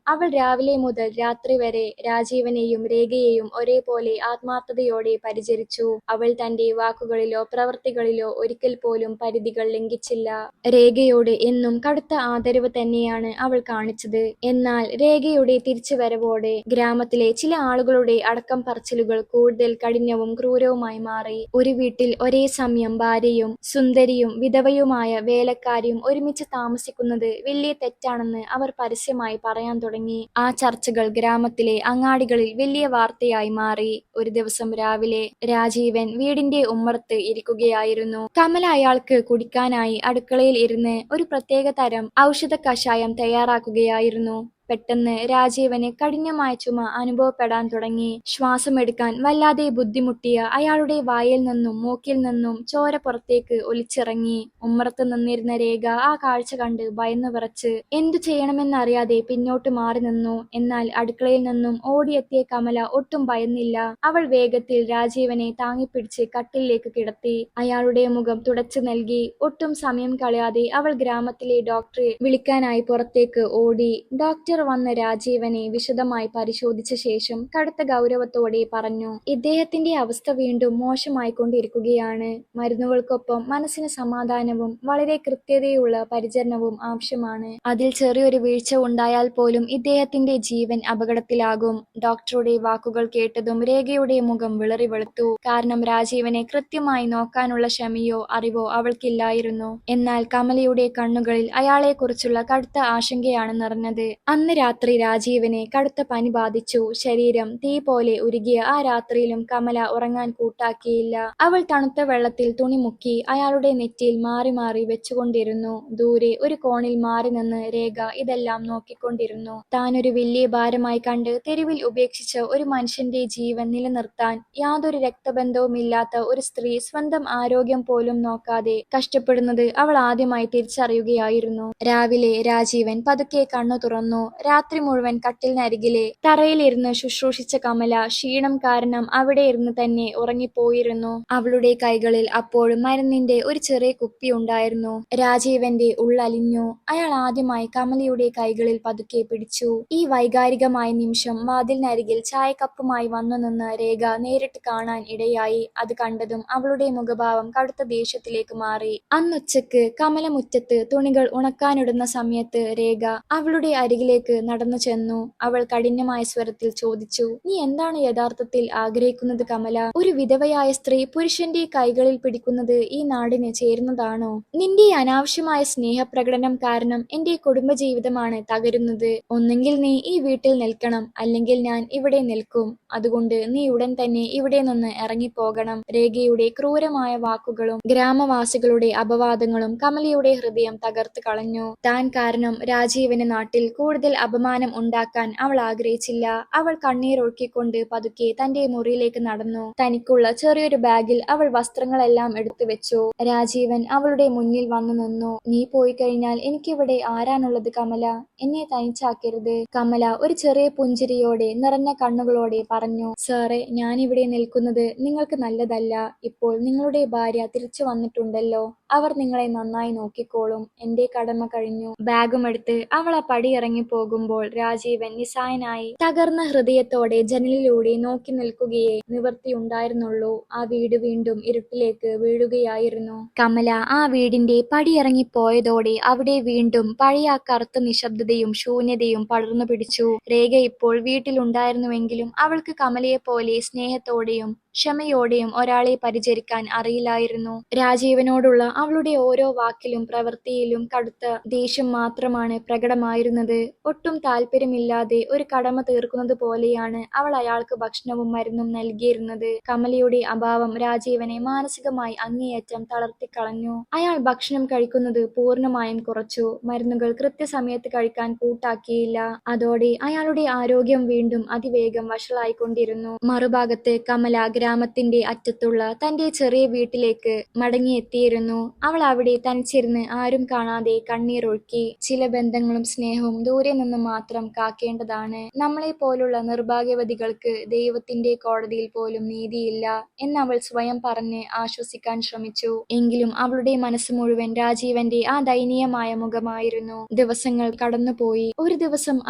അവൾ രാവിലെ മുതൽ രാത്രി വരെ രാജീവനെയും രേഖയെയും ഒരേപോലെ ആത്മാർത്ഥതയോടെ പരിചരിച്ചു. അവൾ തന്റെ വാക്കുകളിലോ പ്രവൃത്തികളിലോ ഒരിക്കൽ പോലും പരിധികൾ ലംഘിച്ചില്ല. രേഖയോട് എന്നും കടുത്ത ആദരവ് തന്നെയാണ് അവൾ കാണിച്ചത്. എന്നാൽ രേഖയുടെ തിരിച്ചുവരവോടെ ഗ്രാമത്തിലെ ചില ആളുകളുടെ അടക്കം പറച്ചിലുകൾ കൂടുതൽ കഠിനവും ക്രൂരവുമായി മാറി. ഒരു വീട്ടിൽ ഒരേ സമയം ഭാര്യയും സുന്ദരിയും വിധവയുമായ വേലക്കാരിയും ഒരുമിച്ച് താമസിക്കുന്നത് വലിയ തെറ്റാണെന്ന് അവർ പരസ്യമായി പറയാൻ തുടങ്ങി. ആ ചർച്ചകൾ ഗ്രാമത്തിലെ അങ്ങാടികളിൽ വലിയ വാർത്തയായി മാറി. ഒരു ദിവസം രാവിലെ രാജീവൻ വീടിന്റെ ഉമ്മറത്ത് ഇരിക്കുകയായിരുന്നു. കമല അയാൾക്ക് കുടിക്കാനായി അടുക്കളയിൽ ഇരുന്ന് ഒരു പ്രത്യേക തരം ഔഷധ കഷായം തയ്യാറാക്കുകയായിരുന്നു. പെട്ടെന്ന് രാജീവന് കഠിനമായ ചുമ അനുഭവപ്പെടാൻ തുടങ്ങി. ശ്വാസമെടുക്കാൻ വല്ലാതെ ബുദ്ധിമുട്ടിയ അയാളുടെ വായിൽ നിന്നും മൂക്കിൽ നിന്നും ചോര പുറത്തേക്ക് ഒലിച്ചിറങ്ങി. ഉമ്മറത്ത് നിന്നിരുന്ന രേഖ ആ കാഴ്ച കണ്ട് ഭയന്നു വിറച്ച് എന്തു ചെയ്യണമെന്നറിയാതെ പിന്നോട്ട് മാറി നിന്നു. എന്നാൽ അടുക്കളയിൽ നിന്നും ഓടിയെത്തിയ കമല ഒട്ടും ഭയന്നില്ല. അവൾ വേഗത്തിൽ രാജീവനെ താങ്ങിപ്പിടിച്ച് കട്ടിലേക്ക് കിടത്തി അയാളുടെ മുഖം തുടച്ചു നൽകി. ഒട്ടും സമയം കളയാതെ അവൾ ഗ്രാമത്തിലെ ഡോക്ടറെ വിളിക്കാനായി പുറത്തേക്ക് ഓടി. ഡോക്ടർ വന്ന് രാജീവനെ വിശദമായി പരിശോധിച്ച ശേഷം കടുത്ത ഗൗരവത്തോടെ പറഞ്ഞു, ഇദ്ദേഹത്തിന്റെ അവസ്ഥ വീണ്ടും മോശമായിക്കൊണ്ടിരിക്കുകയാണ്. മരുന്നുകൾക്കൊപ്പം മനസ്സിന് സമാധാനവും വളരെ കൃത്യതയുള്ള പരിചരണവും ആവശ്യമാണ്. അതിൽ ചെറിയൊരു വീഴ്ച ഉണ്ടായാൽ പോലും ഇദ്ദേഹത്തിന്റെ ജീവൻ അപകടത്തിലാകും. ഡോക്ടറുടെ വാക്കുകൾ കേട്ടതും രേഖയുടെ മുഖം വിളറി വെളുത്തു. കാരണം രാജീവനെ കൃത്യമായി നോക്കാനുള്ള ക്ഷമയോ അറിവോ അവൾക്കില്ലായിരുന്നു. എന്നാൽ കമലയുടെ കണ്ണുകളിൽ അയാളെക്കുറിച്ചുള്ള കടുത്ത ആശങ്കയാണ് നിറഞ്ഞത്. അന്ന് രാത്രി രാജീവനെ കടുത്ത പനി ബാധിച്ചു. ശരീരം തീ പോലെ ഉരുകിയ ആ രാത്രിയിലും കമല ഉറങ്ങാൻ കൂട്ടാക്കിയില്ല. അവൾ തണുത്ത വെള്ളത്തിൽ തുണി മുക്കി അയാളുടെ നെറ്റിയിൽ മാറി മാറി വെച്ചുകൊണ്ടിരുന്നു. ദൂരെ ഒരു കോണിൽ മാറി നിന്ന് രേഖ ഇതെല്ലാം നോക്കിക്കൊണ്ടിരുന്നു. താനൊരു വലിയ ഭാരമായി കണ്ട് തെരുവിൽ ഉപേക്ഷിച്ച ഒരു മനുഷ്യന്റെ ജീവൻ നിലനിർത്താൻ യാതൊരു രക്തബന്ധവുമില്ലാത്ത ഒരു സ്ത്രീ സ്വന്തം ആരോഗ്യം പോലും നോക്കാതെ കഷ്ടപ്പെടുന്നത് അവൾ ആദ്യമായി തിരിച്ചറിയുകയായിരുന്നു. രാവിലെ രാജീവൻ പതുക്കെ കണ്ണു തുറന്നു. രാത്രി മുഴുവൻ കട്ടിലിനരികിലെ തറയിലിരുന്ന് ശുശ്രൂഷിച്ച കമല ക്ഷീണം കാരണം അവിടെ ഇരുന്ന് തന്നെ ഉറങ്ങിപ്പോയിരുന്നു. അവളുടെ കൈകളിൽ അപ്പോഴും മരുന്നിന്റെ ഒരു ചെറിയ കുപ്പി ഉണ്ടായിരുന്നു. രാജീവന്റെ ഉള്ളലിഞ്ഞു. അയാൾ ആദ്യമായി കമലയുടെ കൈകളിൽ പതുക്കെ പിടിച്ചു. ഈ വൈകാരികമായ നിമിഷം വാതിലിനരികിൽ ചായക്കപ്പുമായി വന്നു നിന്ന് രേഖ നേരിട്ട് കാണാൻ ഇടയായി. അത് കണ്ടതും അവളുടെ മുഖഭാവം കടുത്ത ദേഷ്യത്തിലേക്ക് മാറി. അന്നുച്ചക്ക് കമല മുറ്റത്ത് തുണികൾ ഉണക്കാനിടുന്ന സമയത്ത് രേഖ അവളുടെ അരികിലേക്ക് നടന്നു ചെന്നു. അവൾ കഠിനമായ സ്വരത്തിൽ ചോദിച്ചു, നീ എന്താണ് യഥാർത്ഥത്തിൽ ആഗ്രഹിക്കുന്നത് കമല? ഒരു വിധവയായ സ്ത്രീ പുരുഷന്റെ കൈകളിൽ പിടിക്കുന്നത് ഈ നാടിന് ചേരുന്നതാണോ? നിന്റെ അനാവശ്യമായ സ്നേഹപ്രകടനം കാരണം എന്റെ കുടുംബജീവിതമാണ് തകരുന്നത്. ഒന്നെങ്കിൽ നീ ഈ വീട്ടിൽ നിൽക്കണം, അല്ലെങ്കിൽ ഞാൻ ഇവിടെ നിൽക്കും. അതുകൊണ്ട് നീ ഉടൻ തന്നെ ഇവിടെ നിന്ന് ഇറങ്ങിപ്പോകണം. രേഖയുടെ ക്രൂരമായ വാക്കുകളും ഗ്രാമവാസികളുടെ അപവാദങ്ങളും കമലയുടെ ഹൃദയം തകർത്ത് കളഞ്ഞു. താൻ കാരണം രാജീവന് നാട്ടിൽ കൂടുതൽ അപമാനം ഉണ്ടാക്കാൻ അവൾ ആഗ്രഹിച്ചില്ല. അവൾ കണ്ണീരൊഴുക്കിക്കൊണ്ട് പതുക്കെ തന്റെ മുറിയിലേക്ക് നടന്നു. തനിക്കുള്ള ചെറിയൊരു ബാഗിൽ അവൾ വസ്ത്രങ്ങളെല്ലാം എടുത്തു വെച്ചു. രാജീവൻ അവളുടെ മുന്നിൽ വന്നു നിന്നു. നീ പോയി കഴിഞ്ഞാൽ എനിക്കിവിടെ ആരാണുള്ളത് കമല? എന്നെ തനിച്ചാക്കരുത്. കമല ഒരു ചെറിയ പുഞ്ചിരിയോടെ നിറഞ്ഞ കണ്ണുകളോടെ പറഞ്ഞു, സാറേ, ഞാനിവിടെ നിൽക്കുന്നത് നിങ്ങൾക്ക് നല്ലതല്ല. ഇപ്പോൾ നിങ്ങളുടെ ഭാര്യ തിരിച്ചു വന്നിട്ടുണ്ടല്ലോ. അവർ നിങ്ങളെ നന്നായി നോക്കിക്കോളും. എന്റെ കടമ കഴിഞ്ഞു. ബാഗുമെടുത്ത് അവൾ ആ പടിയിറങ്ങി പോകുമ്പോൾ രാജീവൻ നിസ്സഹായനായി തകർന്ന ഹൃദയത്തോടെ ജനലിലൂടെ നോക്കി നിൽക്കുകയേ നിവൃത്തിയുണ്ടായിരുന്നുള്ളൂ. ആ വീട് വീണ്ടും ഇരുട്ടിലേക്ക് വീഴുകയായിരുന്നു. കമല ആ വീടിന്റെ പടിയിറങ്ങി പോയതോടെ അവിടെ വീണ്ടും പഴയ ആ കറുത്ത നിശബ്ദതയും ശൂന്യതയും പടർന്നു പിടിച്ചു. രേഖ ഇപ്പോൾ വീട്ടിലുണ്ടായിരുന്നുവെങ്കിലും അവൾക്ക് കമലയെ പോലെ സ്നേഹത്തോടെയും ക്ഷമയോടെയും ഒരാളെ പരിചരിക്കാൻ അറിയില്ലായിരുന്നു. രാജീവനോടുള്ള അവളുടെ ഓരോ വാക്കിലും പ്രവൃത്തിയിലും കടുത്ത ദേഷ്യം മാത്രമാണ് പ്രകടമായിരുന്നത്. ഒട്ടും താല്പര്യമില്ലാതെ ഒരു കടമ തീർക്കുന്നത് പോലെയാണ് അവൾ അയാൾക്ക് ഭക്ഷണവും മരുന്നും നൽകിയിരുന്നത്. കമലയുടെ അഭാവം രാജീവനെ മാനസികമായി അങ്ങേയറ്റം തളർത്തിക്കളഞ്ഞു. അയാൾ ഭക്ഷണം കഴിക്കുന്നത് പൂർണ്ണമായും കുറച്ചു. മരുന്നുകൾ കൃത്യസമയത്ത് കഴിക്കാൻ കൂട്ടാക്കിയില്ല. അതോടെ അയാളുടെ ആരോഗ്യം വീണ്ടും അതിവേഗം വഷളായിക്കൊണ്ടിരുന്നു. മറുഭാഗത്ത് കമല ഗ്രാമത്തിന്റെ അറ്റത്തുള്ള തന്റെ ചെറിയ വീട്ടിലേക്ക് മടങ്ങിയെത്തിയിരുന്നു. അവൾ അവിടെ തനിച്ചിരുന്ന് ആരും കാണാതെ കണ്ണീരൊഴുക്കി. ചില ബന്ധങ്ങളും സ്നേഹവും ദൂരെ നിന്ന് മാത്രം കാക്കേണ്ടതാണ്. നമ്മളെ പോലുള്ള നിർഭാഗ്യവതികൾക്ക് ദൈവത്തിന്റെ കോടതിയിൽ പോലും നീതിയില്ല എന്നവൾ സ്വയം പറഞ്ഞ് ആശ്വസിക്കാൻ ശ്രമിച്ചു. എങ്കിലും അവളുടെ മനസ്സ് മുഴുവൻ രാജീവന്റെ ആ ദയനീയമായ മുഖമായിരുന്നു. ദിവസങ്ങൾ കടന്നുപോയി. ഒരു ദിവസം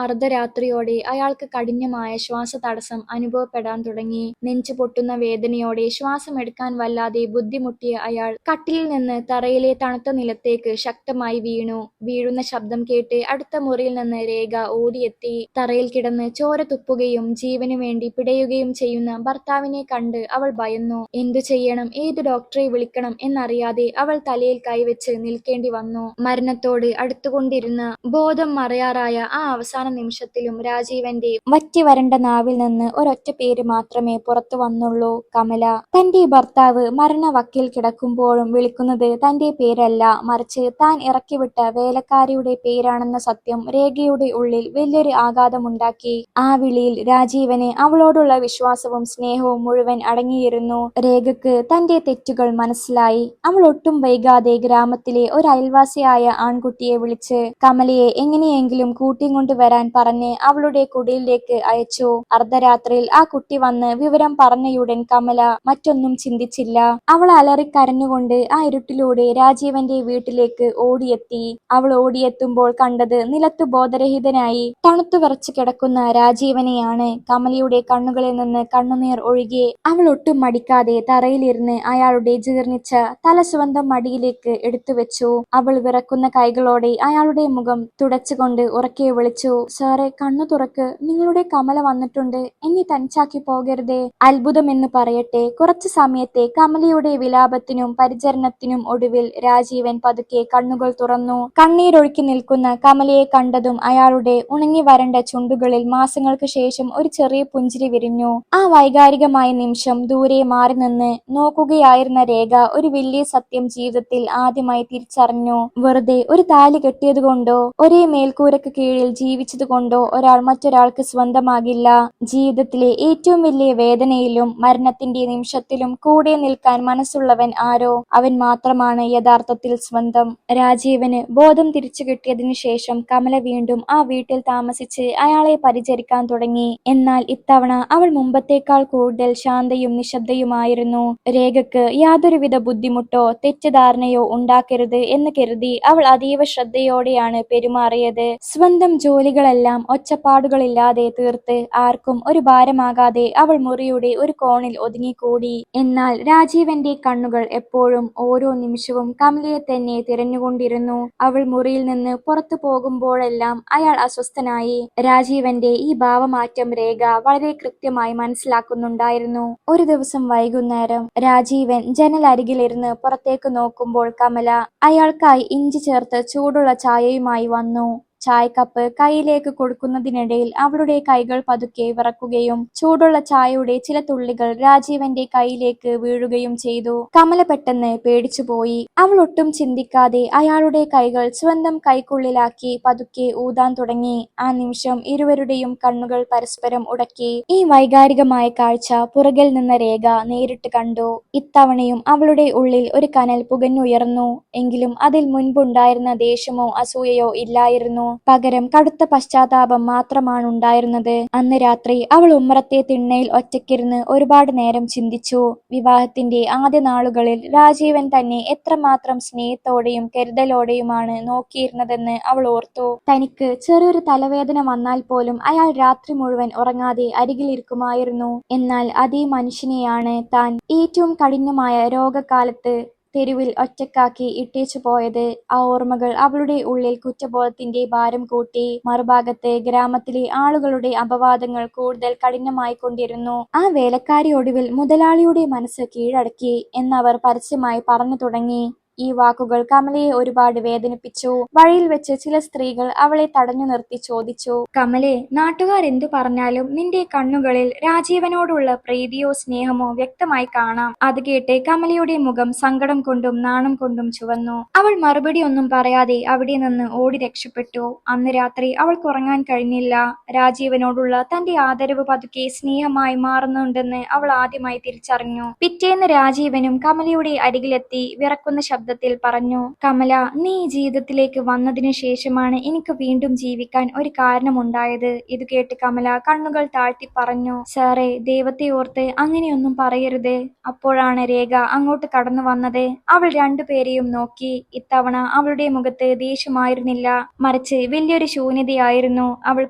അർദ്ധരാത്രിയോടെ അയാൾക്ക് കഠിനമായ ശ്വാസതടസ്സം അനുഭവപ്പെടാൻ തുടങ്ങി. നെഞ്ചു പൊട്ടുന്ന വേദനയോടെ ശ്വാസമെടുക്കാൻ വല്ലാതെ ബുദ്ധിമുട്ടിയ അയാൾ കട്ടിലിൽ നിന്ന് തറയിലെ തണുത്ത നിലത്തേക്ക് ശക്തമായി വീണു. വീഴുന്ന ശബ്ദം കേട്ട് അടുത്ത മുറിയിൽ നിന്ന് രേഖ ഓടിയെത്തി. തറയിൽ കിടന്ന് ചോര തുപ്പുകയും ജീവനു വേണ്ടി പിടയുകയും ചെയ്യുന്ന ഭർത്താവിനെ കണ്ട് അവൾ ഭയന്നു. എന്തു ചെയ്യണം, ഏത് ഡോക്ടറെ വിളിക്കണം എന്നറിയാതെ അവൾ തലയിൽ കൈവച്ച് നിൽക്കേണ്ടി വന്നു. മരണത്തോട് അടുത്തുകൊണ്ടിരുന്ന ബോധം മറയാറായ ആ അവസാന നിമിഷത്തിലും രാജീവന്റെ വറ്റി വരണ്ട നാവിൽ നിന്ന് ഒരൊറ്റ പേര് മാത്രമേ പുറത്തു വന്നുള്ളൂ: കമല. തന്റെ ഭർത്താവ് മരണവക്കിൽ കിടക്കുമ്പോഴും വിളിക്കുന്നത് തന്റെ പേരല്ല, മറിച്ച് താൻ ഇറക്കിവിട്ട വേലക്കാരിയുടെ പേരാണെന്ന സത്യം രേഖയുടെ ഉള്ളിൽ വലിയൊരു ആഘാതമുണ്ടാക്കി. ആ വിളിയിൽ രാജീവന് അവളോടുള്ള വിശ്വാസവും സ്നേഹവും മുഴുവൻ അടങ്ങിയിരുന്നു. രേഖക്ക് തന്റെ തെറ്റുകൾ മനസ്സിലായി. അവൾ ഒട്ടും വൈകാതെ ഗ്രാമത്തിലെ ഒരു അയൽവാസിയായ ആൺകുട്ടിയെ വിളിച്ച് കമലയെ എങ്ങനെയെങ്കിലും കൂട്ടിക്കൊണ്ടുവരാൻ പറഞ്ഞ് അവളുടെ കുടിലിലേക്ക് അയച്ചു. അർദ്ധരാത്രിയിൽ ആ കുട്ടി വന്ന് വിവരം പറഞ്ഞയുടൻ കമല മറ്റൊന്നും ചിന്തിച്ചില്ല. അവൾ അലറിക്കരഞ്ഞുകൊണ്ട് ആ ഇരുട്ടിലൂടെ രാജീവന്റെ വീട്ടിലേക്ക് ഓടിയെത്തി. അവൾ ഓടിയെത്തുമ്പോൾ കണ്ടത് നിലത്തു ബോധരഹിതനായി തണുത്തു വിറച്ചു കിടക്കുന്ന രാജീവനെയാണ്. കമലയുടെ കണ്ണുകളിൽ നിന്ന് കണ്ണുനീർ ഒഴുകി. അവൾ ഒട്ടും മടിക്കാതെ തറയിലിരുന്ന് അയാളുടെ ജീർണിച്ച തല സ്വന്തം മടിയിലേക്ക് എടുത്തുവെച്ചു. അവൾ വിറക്കുന്ന കൈകളോടെ അയാളുടെ മുഖം തുടച്ചുകൊണ്ട് ഉറക്കെ വിളിച്ചു: സാറേ, കണ്ണു തുറക്ക്, നിങ്ങളുടെ കമല വന്നിട്ടുണ്ട്, എന്നെ തനിച്ചാക്കി പോകരുതേ. അത്ഭുതമെന്ന് പറയട്ടെ, കുറച്ചു സമയത്തെ കമലയുടെ വിലാപത്തിനും പരിചരണത്തിനും ഒടുവിൽ രാജീവൻ പതുക്കെ കണ്ണുകൾ തുറന്നു. കണ്ണീരൊഴുക്കി നിൽക്കുന്ന കമലയെ കണ്ടതും അയാളുടെ ഉണങ്ങി വരണ്ട ചുണ്ടുകളിൽ മാസങ്ങൾക്ക് ശേഷം ഒരു ചെറിയ പുഞ്ചിരി വിരിഞ്ഞു. ആ വൈകാരികമായ നിമിഷം ദൂരെ മാറി നിന്ന് നോക്കുകയായിരുന്ന രേഖ ഒരു വലിയ സത്യം ജീവിതത്തിൽ ആദ്യമായി തിരിച്ചറിഞ്ഞു. വെറുതെ ഒരു താലി കെട്ടിയതുകൊണ്ടോ ഒരേ മേൽക്കൂരക്ക് കീഴിൽ ജീവിച്ചതുകൊണ്ടോ ഒരാൾ മറ്റൊരാൾക്ക് സ്വന്തമാകില്ല. ജീവിതത്തിലെ ഏറ്റവും വലിയ വേദനയിലും മരണത്തിന്റെ നിമിഷത്തിലും കൂടെ നിൽക്കാൻ മനസ്സുള്ളവൻ ആരോ അവൻ മാത്രമാണ് യഥാർത്ഥത്തിൽ സ്വന്തം. രാജീവന് ബോധം തിരിച്ചു കിട്ടിയതിനു ശേഷം കമല വീണ്ടും ആ വീട്ടിൽ താമസിച്ച് അയാളെ പരിചരിക്കാൻ തുടങ്ങി. എന്നാൽ ഇത്തവണ അവൾ മുമ്പത്തേക്കാൾ കൂടുതൽ ശാന്തയും നിശബ്ദയുമായിരുന്നു. രേഖക്ക് യാതൊരുവിധ ബുദ്ധിമുട്ടോ തെറ്റിദ്ധാരണയോ ഉണ്ടാക്കരുത് എന്ന് കരുതി അവൾ അതീവ ശ്രദ്ധയോടെയാണ് പെരുമാറിയത്. സ്വന്തം ജോലികളെല്ലാം ഒച്ചപ്പാടുകളില്ലാതെ തീർത്ത് ആർക്കും ഒരു ഭാരമാകാതെ അവൾ മുറിയുടെ ഒരു കോണിൽ ഒതുങ്ങിക്കൂടി. എന്നാൽ രാജീവന്റെ കണ്ണുകൾ എപ്പോഴും ഓരോ നിമിഷവും കമലയെ തന്നെ തിരഞ്ഞുകൊണ്ടിരുന്നു. അവൾ മുറിയിൽ നിന്ന് പുറത്തു പോകുമ്പോഴെല്ലാം അയാൾ അസ്വസ്ഥനായി. രാജീവന്റെ ഈ ഭാവമാറ്റം രേഖ വളരെ കൃത്യമായി മനസ്സിലാക്കുന്നുണ്ടായിരുന്നു. ഒരു ദിവസം വൈകുന്നേരം രാജീവൻ ജനലരികിലിരുന്ന് പുറത്തേക്ക് നോക്കുമ്പോൾ കമല അയാൾക്കായി ഇഞ്ചി ചേർത്ത് ചൂടുള്ള ചായയുമായി വന്നു. ചായക്കപ്പ് കൈയിലേക്ക് കൊടുക്കുന്നതിനിടയിൽ അവളുടെ കൈകൾ പതുക്കെ വിറക്കുകയും ചൂടുള്ള ചായയുടെ ചില തുള്ളികൾ രാജീവന്റെ കൈയിലേക്ക് വീഴുകയും ചെയ്തു. കമല പെട്ടെന്ന് പേടിച്ചുപോയി. അവൾ ഒട്ടും ചിന്തിക്കാതെ അയാളുടെ കൈകൾ സ്വന്തം കൈക്കുള്ളിലാക്കി പതുക്കെ ഊതാൻ തുടങ്ങി. ആ നിമിഷം ഇരുവരുടെയും കണ്ണുകൾ പരസ്പരം ഉടക്കി. ഈ വൈകാരികമായ കാഴ്ച പുറകിൽ നിന്ന രേഖ നേരിട്ട് കണ്ടു. ഇത്തവണയും അവളുടെ ഉള്ളിൽ ഒരു കനൽ പുകഞ്ഞുയർന്നു. എങ്കിലും അതിൽ മുൻപുണ്ടായിരുന്ന ദേഷ്യമോ അസൂയയോ ഇല്ലായിരുന്നു. പകരം കടുത്ത പശ്ചാത്താപം മാത്രമാണുണ്ടായിരുന്നത്. അന്ന് രാത്രി അവൾ ഉമ്മറത്തെ തിണ്ണയിൽ ഒറ്റയ്ക്കിരുന്ന് ഒരുപാട് നേരം ചിന്തിച്ചു. വിവാഹത്തിന്റെ ആദ്യ നാളുകളിൽ രാജീവൻ തന്നെ എത്രമാത്രം സ്നേഹത്തോടെയും കരുതലോടെയുമാണ് നോക്കിയിരുന്നതെന്ന് അവൾ ഓർത്തു. തനിക്ക് ചെറിയൊരു തലവേദന വന്നാൽ പോലും അയാൾ രാത്രി മുഴുവൻ ഉറങ്ങാതെ അരികിലിരിക്കുമായിരുന്നു. എന്നാൽ അതേ മനുഷ്യനെയാണ് താൻ ഏറ്റവും കഠിനമായ രോഗകാലത്ത് തെരുവിൽ ഒറ്റക്കാക്കി ഇട്ടേച്ചു പോയത്. ആ ഓർമ്മകൾ അവളുടെ ഉള്ളിൽ കുറ്റബോധത്തിന്റെ ഭാരം കൂട്ടി. മറുഭാഗത്ത് ഗ്രാമത്തിലെ ആളുകളുടെ അപവാദങ്ങൾ കൂടുതൽ കഠിനമായിക്കൊണ്ടിരുന്നു. ആ വേലക്കാരി ഒടുവിൽ മുതലാളിയുടെ മനസ്സ് കീഴടക്കി എന്നവർ പരസ്യമായി പറഞ്ഞു തുടങ്ങി. ഈ വാക്കുകൾ കമലയെ ഒരുപാട് വേദനിപ്പിച്ചു. വഴിയിൽ വെച്ച് ചില സ്ത്രീകൾ അവളെ തടഞ്ഞു നിർത്തി ചോദിച്ചു, കമലേ, നാട്ടുകാർ എന്തു പറഞ്ഞാലും നിന്റെ കണ്ണുകളിൽ രാജീവനോടുള്ള പ്രീതിയോ സ്നേഹമോ വ്യക്തമായി കാണാം. അത് കേട്ട് കമലയുടെ മുഖം സങ്കടം കൊണ്ടും നാണം കൊണ്ടും ചുവന്നു. അവൾ മറുപടി ഒന്നും പറയാതെ അവിടെ നിന്ന് ഓടി രക്ഷപ്പെട്ടു. അന്ന് രാത്രി അവൾക്ക് ഉറങ്ങാൻ കഴിഞ്ഞില്ല. രാജീവനോടുള്ള തന്റെ ആദരവ് പതുക്കെ സ്നേഹമായി മാറുന്നുണ്ടെന്ന് അവൾ ആദ്യമായി തിരിച്ചറിഞ്ഞു. പിറ്റേന്ന് രാജീവനും കമലയുടെ അരികിലെത്തി വിറക്കുന്ന ശബ്ദത്തിൽ പറഞ്ഞു, കമല, നീ ഈ ജീവിതത്തിലേക്ക് വന്നതിനു ശേഷമാണ് എനിക്ക് വീണ്ടും ജീവിക്കാൻ ഒരു കാരണമുണ്ടായത്. ഇത് കേട്ട് കമല കണ്ണുകൾ താഴ്ത്തി പറഞ്ഞു, സാറേ, ദൈവത്തെ ഓർത്ത് അങ്ങനെയൊന്നും പറയരുത്. അപ്പോഴാണ് രേഖ അങ്ങോട്ട് കടന്നു വന്നത്. അവൾ രണ്ടുപേരെയും നോക്കി. ഇത്തവണ അവളുടെ മുഖത്ത് ദേഷ്യമായിരുന്നില്ല, മറിച്ച് വലിയൊരു ശൂന്യതയായിരുന്നു. അവൾ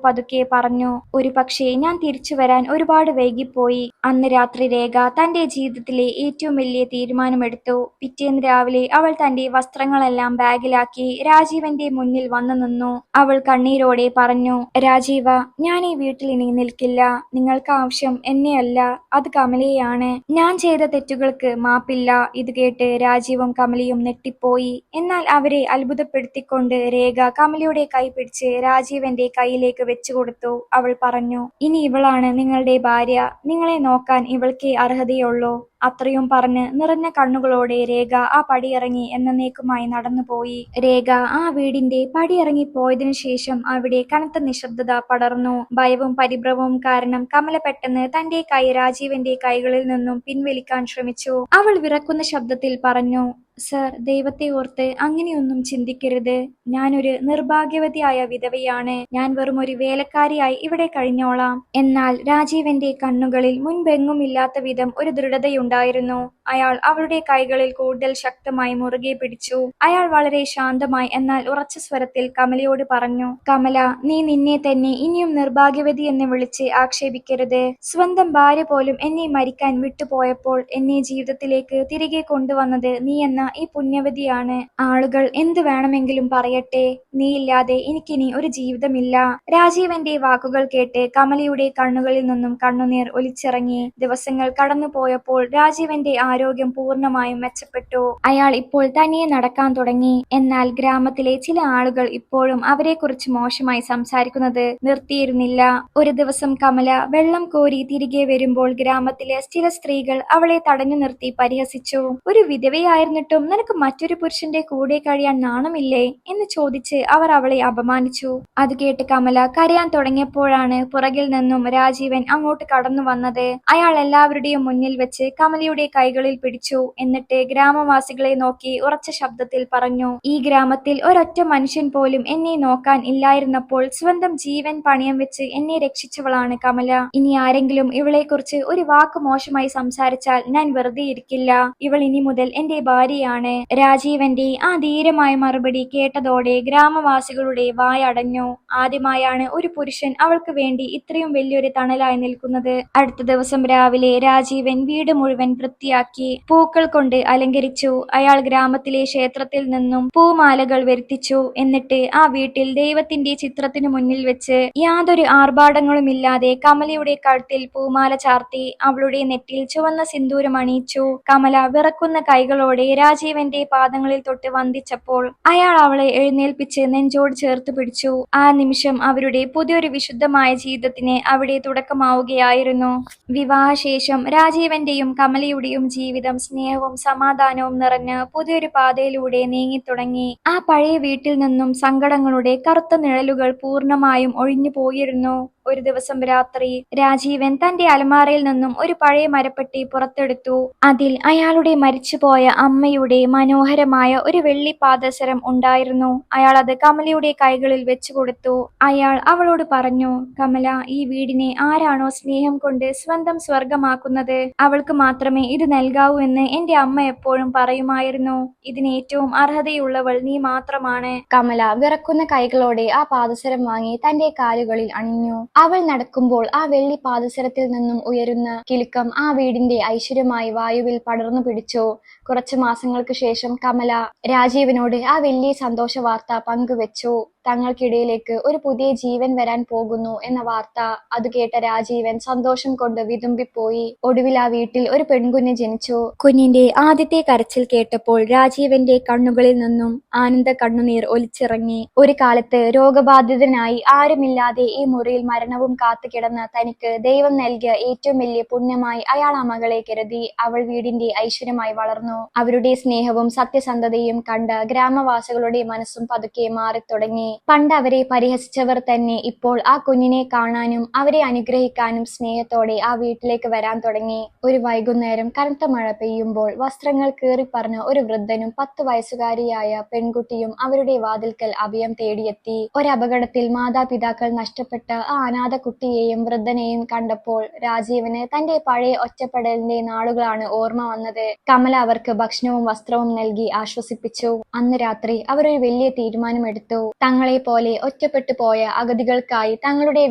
പതുക്കെ പറഞ്ഞു, ഒരു പക്ഷേ ഞാൻ തിരിച്ചു വരാൻ ഒരുപാട് വൈകിപ്പോയി. അന്ന് രാത്രി രേഖ തന്റെ ജീവിതത്തിലെ ഏറ്റവും വലിയ തീരുമാനമെടുത്തു. പിറ്റേന്ന് രാവിലെ അവൾ തന്റെ വസ്ത്രങ്ങളെല്ലാം ബാഗിലാക്കി രാജീവന്റെ മുന്നിൽ വന്നു നിന്നു. അവൾ കണ്ണീരോടെ പറഞ്ഞു, രാജീവ, ഞാൻ ഈ വീട്ടിൽ ഇനി നിൽക്കില്ല. നിങ്ങൾക്ക് ആവശ്യം എന്നെയല്ല, അത് കമലയെയാണ്. ഞാൻ ചെയ്ത തെറ്റുകൾക്ക് മാപ്പില്ല. ഇത് കേട്ട് രാജീവും കമലയും നെട്ടിപ്പോയി. എന്നാൽ അവരെ അത്ഭുതപ്പെടുത്തിക്കൊണ്ട് രേഖ കമലയുടെ കൈ പിടിച്ച് രാജീവന്റെ കൈയിലേക്ക് വെച്ചുകൊടുത്തു. അവൾ പറഞ്ഞു, ഇനി ഇവളാണ് നിങ്ങളുടെ ഭാര്യ. നിങ്ങളെ നോക്കാൻ ഇവൾക്കേ അർഹതയുള്ളൂ. അത്രയും പറഞ്ഞ് നിറഞ്ഞ കണ്ണുകളോടെ രേഖ ആ പടിയിറങ്ങി എന്നേക്കുമായി നടന്നുപോയി. രേഖ ആ വീടിന്റെ പടിയിറങ്ങിപ്പോയതിനു ശേഷം അവിടെ കനത്ത നിശബ്ദത പടർന്നു. ഭയവും പരിഭ്രമവും കാരണം കമല പെട്ടെന്ന് തന്റെ കൈ രാജീവന്റെ കൈകളിൽ നിന്നും പിൻവലിക്കാൻ ശ്രമിച്ചു. അവൾ വിറക്കുന്ന ശബ്ദത്തിൽ പറഞ്ഞു, സർ, ദൈവത്തെ ഓർത്ത് അങ്ങനെയൊന്നും ചിന്തിക്കരുത്. ഞാനൊരു നിർഭാഗ്യവതിയായ വിധവയാണ്. ഞാൻ വെറും ഒരു വേലക്കാരിയായി ഇവിടെ കഴിഞ്ഞോളാം. എന്നാൽ രാജീവന്റെ കണ്ണുകളിൽ മുൻപെങ്ങുമില്ലാത്ത വിധം ഒരു ദൃഢതയുണ്ടായിരുന്നു. അയാൾ അവളുടെ കൈകളിൽ കൂടുതൽ ശക്തമായി മുറുകെ പിടിച്ചു. അയാൾ വളരെ ശാന്തമായി എന്നാൽ ഉറച്ച സ്വരത്തിൽ കമലയോട് പറഞ്ഞു, കമല, നീ നിന്നെ തന്നെ ഇനിയും നിർഭാഗ്യവതി എന്ന് വിളിച്ച് ആക്ഷേപിക്കരുത്. സ്വന്തം ഭാര്യ പോലും എന്നെ മരിക്കാൻ വിട്ടുപോയപ്പോൾ എന്നെ ജീവിതത്തിലേക്ക് തിരികെ കൊണ്ടുവന്നത് നീ എന്ന ഈ പുണ്യവതിയാണ്. ആളുകൾ എന്ത് വേണമെങ്കിലും പറയട്ടെ, നീയില്ലാതെ എനിക്കിനി ഒരു ജീവിതമില്ല. രാജീവന്റെ വാക്കുകൾ കേട്ട് കമലയുടെ കണ്ണുകളിൽ നിന്നും കണ്ണുനീർ ഒലിച്ചിറങ്ങി. ദിവസങ്ങൾ കടന്നുപോയപ്പോൾ രാജീവന്റെ ആരോഗ്യം പൂർണ്ണമായും മെച്ചപ്പെട്ടു. അയാൾ ഇപ്പോൾ തനിയെ നടക്കാൻ തുടങ്ങി. എന്നാൽ ഗ്രാമത്തിലെ ചില ആളുകൾ ഇപ്പോഴും അവരെക്കുറിച്ച് മോശമായി സംസാരിക്കുന്നത് നിർത്തിയിരുന്നില്ല. ഒരു ദിവസം കമല വെള്ളം കോരി തിരികെ വരുമ്പോൾ ഗ്രാമത്തിലെ ചില സ്ത്രീകൾ അവളെ തടഞ്ഞു നിർത്തി പരിഹസിച്ചു. ഒരു വിധവയായിരുന്നിട്ടും നിനക്ക് മറ്റൊരു പുരുഷന്റെ കൂടെ കഴിയാൻ നാണമില്ലേ എന്ന് ചോദിച്ച് അവർ അവളെ അപമാനിച്ചു. അത് കേട്ട് കമല കരയാൻ തുടങ്ങിയപ്പോഴാണ് പുറകിൽ നിന്നും രാജീവൻ അങ്ങോട്ട് കടന്നു വന്നത്. അയാൾ എല്ലാവരുടെയും മുന്നിൽ വെച്ച് കമലയുടെ കൈകളിൽ പിടിച്ചു. എന്നിട്ട് ഗ്രാമവാസികളെ നോക്കി ഉറച്ച ശബ്ദത്തിൽ പറഞ്ഞു, ഈ ഗ്രാമത്തിൽ ഒരൊറ്റ മനുഷ്യൻ പോലും എന്നെ നോക്കാൻ ഇല്ലായിരുന്നപ്പോൾ സ്വന്തം ജീവൻ പണയം വെച്ച് എന്നെ രക്ഷിച്ചവളാണ് കമല. ഇനി ആരെങ്കിലും ഇവളെക്കുറിച്ച് ഒരു വാക്ക് മോശമായി സംസാരിച്ചാൽ ഞാൻ വെറുതെ ഇരിക്കില്ല. ഇവൾ ഇനി മുതൽ എന്റെ ഭാര്യയാണ്. രാജീവന്റെ ആ ധീരമായ മറുപടി കേട്ടതോടെ ഗ്രാമവാസികളുടെ വായടഞ്ഞു. ആദ്യമായാണ് ഒരു പുരുഷൻ അവൾക്ക് വേണ്ടി ഇത്രയും വലിയൊരു തണലായി നിൽക്കുന്നത്. അടുത്ത ദിവസം രാവിലെ രാജീവൻ വീട് മുഴുവൻ വൃത്തിയാക്കി പൂക്കൾ കൊണ്ട് അലങ്കരിച്ചു. അയാൾ ഗ്രാമത്തിലെ ക്ഷേത്രത്തിൽ നിന്നും പൂമാലകൾ വരുത്തിച്ചു. എന്നിട്ട് ആ വീട്ടിൽ ദൈവത്തിന്റെ ചിത്രത്തിനു മുന്നിൽ വെച്ച് യാതൊരു ആർഭാടങ്ങളുമില്ലാതെ കമലയുടെ കഴുത്തിൽ പൂമാല ചാർത്തി അവളുടെ നെറ്റിൽ ചുവന്ന സിന്ദൂരം അണിയിച്ചു. കമല വിറക്കുന്ന കൈകളോടെ രാജീവന്റെ പാദങ്ങളിൽ തൊട്ട് വന്ദിച്ചപ്പോൾ അയാൾ അവളെ എഴുന്നേൽപ്പിച്ച് നെഞ്ചോട് ചേർത്ത് പിടിച്ചു. ആ നിമിഷം അവരുടെ പുതിയൊരു വിശുദ്ധമായ ജീവിതത്തിന് അവിടെ തുടക്കമാവുകയായിരുന്നു. വിവാഹശേഷം രാജീവന്റെയും കമലയുടെയും ജീവിതം സ്നേഹവും സമാധാനവും നിറഞ്ഞ് പുതിയൊരു പാതയിലൂടെ നീങ്ങിത്തുടങ്ങി. ആ പഴയ വീട്ടിൽ നിന്നും സങ്കടങ്ങളുടെ കറുത്ത നിഴലുകൾ പൂർണ്ണമായും ഒഴിഞ്ഞു പോയിരുന്നു. ഒരു ദിവസം രാത്രി രാജീവൻ തന്റെ അലമാരയിൽ നിന്നും ഒരു പഴയ മരപ്പെട്ടി പുറത്തെടുത്തു. അതിൽ അയാളുടെ മരിച്ചുപോയ അമ്മയുടെ മനോഹരമായ ഒരു വെള്ളി പാദസരം ഉണ്ടായിരുന്നു. അയാൾ അത് കമലയുടെ കൈകളിൽ വെച്ചുകൊടുത്തു. അയാൾ അവളോട് പറഞ്ഞു, കമല, ഈ വീടിനെ ആരാണോ സ്നേഹം കൊണ്ട് സ്വന്തം സ്വർഗമാക്കുന്നത് അവൾക്ക് മാത്രമേ ഇത് നൽകാവൂ എന്ന് എന്റെ അമ്മ എപ്പോഴും പറയുമായിരുന്നു. ഇതിന് ഏറ്റവും അർഹതയുള്ളവൾ നീ മാത്രമാണ്. കമല വിറക്കുന്ന കൈകളോടെ ആ പാദസരം വാങ്ങി തന്റെ കാലുകളിൽ അണിഞ്ഞു. അവൾ നടക്കുമ്പോൾ ആ വെള്ളി പാദസരത്തിൽ നിന്നും ഉയരുന്ന കിലുക്കം ആ വീടിന്റെ ഐശ്വര്യമായി വായുവിൽ പടർന്നു പിടിച്ചു. കുറച്ചു മാസങ്ങൾക്ക് ശേഷം കമല രാജീവനോട് ആ വലിയ സന്തോഷ വാർത്ത പങ്കുവെച്ചു. തങ്ങൾക്കിടയിലേക്ക് ഒരു പുതിയ ജീവൻ വരാൻ പോകുന്നു എന്ന വാർത്ത. അത് കേട്ട രാജീവൻ സന്തോഷം കൊണ്ട് വിതുമ്പിപ്പോയി. ഒടുവിൽ ആ വീട്ടിൽ ഒരു പെൺകുഞ്ഞ് ജനിച്ചു. കുഞ്ഞിന്റെ ആദ്യത്തെ കരച്ചിൽ കേട്ടപ്പോൾ രാജീവന്റെ കണ്ണുകളിൽ നിന്നും ആനന്ദ കണ്ണുനീർ ഒലിച്ചിറങ്ങി. ഒരു കാലത്ത് രോഗബാധിതനായി ആരുമില്ലാതെ ഈ മുറിയിൽ മരണവും കാത്തുകിടന്ന തനിക്ക് ദൈവം നൽകിയ ഏറ്റവും വലിയ പുണ്യമായി അയാൾ ആ മകളെ കരുതി. അവൾ വീടിന്റെ ഐശ്വര്യമായി വളർന്നു. അവരുടെ സ്നേഹവും സത്യസന്ധതയും കണ്ട ഗ്രാമവാസികളുടെ മനസ്സും പതുക്കെ മാറിത്തുടങ്ങി. പണ്ട് അവരെ പരിഹസിച്ചവർ തന്നെ ഇപ്പോൾ ആ കുഞ്ഞിനെ കാണാനും അവരെ അനുഗ്രഹിക്കാനും സ്നേഹത്തോടെ ആ വീട്ടിലേക്ക് വരാൻ തുടങ്ങി. ഒരു വൈകുന്നേരം കനത്ത മഴ പെയ്യുമ്പോൾ വസ്ത്രങ്ങൾ കീറിപ്പറഞ്ഞ ഒരു വൃദ്ധനും 10 വയസ്സുകാരിയായ പെൺകുട്ടിയും അവരുടെ വാതിൽക്കൽ അഭയം തേടിയെത്തി. ഒരപകടത്തിൽ മാതാപിതാക്കൾ നഷ്ടപ്പെട്ട ആ അനാഥ കുട്ടിയെയും വൃദ്ധനെയും കണ്ടപ്പോൾ രാജീവന് തന്റെ പഴയ ഒറ്റപ്പെടലിന്റെ നാളുകളാണ് ഓർമ്മ വന്നത്. കമല അവർക്ക് ഭക്ഷണവും വസ്ത്രവും നൽകി ആശ്വസിപ്പിച്ചു. അന്ന് രാത്രി അവർ ഒരു വലിയ തീരുമാനമെടുത്തു. തങ്ങളെ പോലെ ഒറ്റപ്പെട്ടു പോയ അഗതികൾക്കായി തങ്ങളുടെ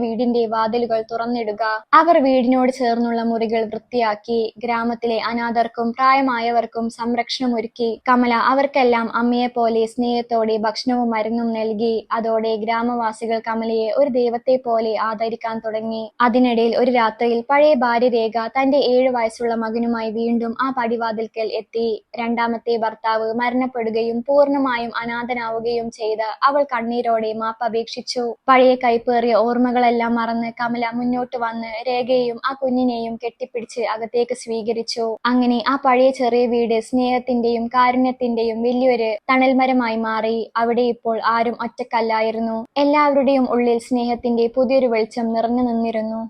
വീടിന്റെ വാതിലുകൾ തുറന്നിടുക. അവർ വീടിനോട് ചേർന്നുള്ള മുറികൾ വൃത്തിയാക്കി. ഗ്രാമത്തിലെ അനാഥർക്കും പ്രായമായവർക്കും സംരക്ഷണമൊരുക്കി. കമല അവർക്കെല്ലാം അമ്മയെ പോലെ സ്നേഹത്തോടെ ഭക്ഷണവും മരുന്നും നൽകി. അതോടെ ഗ്രാമവാസികൾ കമലയെ ഒരു ദൈവത്തെ പോലെ ആദരിക്കാൻ തുടങ്ങി. അതിനിടയിൽ ഒരു രാത്രിയിൽ പഴയ ഭാര്യ രേഖ തന്റെ 7 വയസ്സുള്ള മകനുമായി വീണ്ടും ആ പടിവാതിൽക്കൽ എത്തി. രണ്ടാമത്തെ ഭർത്താവ് മരണപ്പെടുകയും പൂർണ്ണമായും അനാഥനാവുകയും ചെയ്ത അവൾ കണ്ണീരോടെ മാപ്പപേക്ഷിച്ചു. പഴയ കൈപ്പേറിയ ഓർമ്മകളെല്ലാം മറന്ന് കമല മുന്നോട്ട് വന്ന് രേഖയെയും ആ കുഞ്ഞിനെയും കെട്ടിപ്പിടിച്ച് അകത്തേക്ക് സ്വീകരിച്ചു. അങ്ങനെ ആ പഴയ ചെറിയ വീട് സ്നേഹത്തിന്റെയും കാരുണ്യത്തിന്റെയും വലിയൊരു തണൽമരമായി മാറി. അവിടെ ഇപ്പോൾ ആരും ഒറ്റക്കല്ലായിരുന്നു. എല്ലാവരുടെയും ഉള്ളിൽ സ്നേഹത്തിന്റെ പുതിയൊരു വെളിച്ചം നിറഞ്ഞു നിന്നിരുന്നു.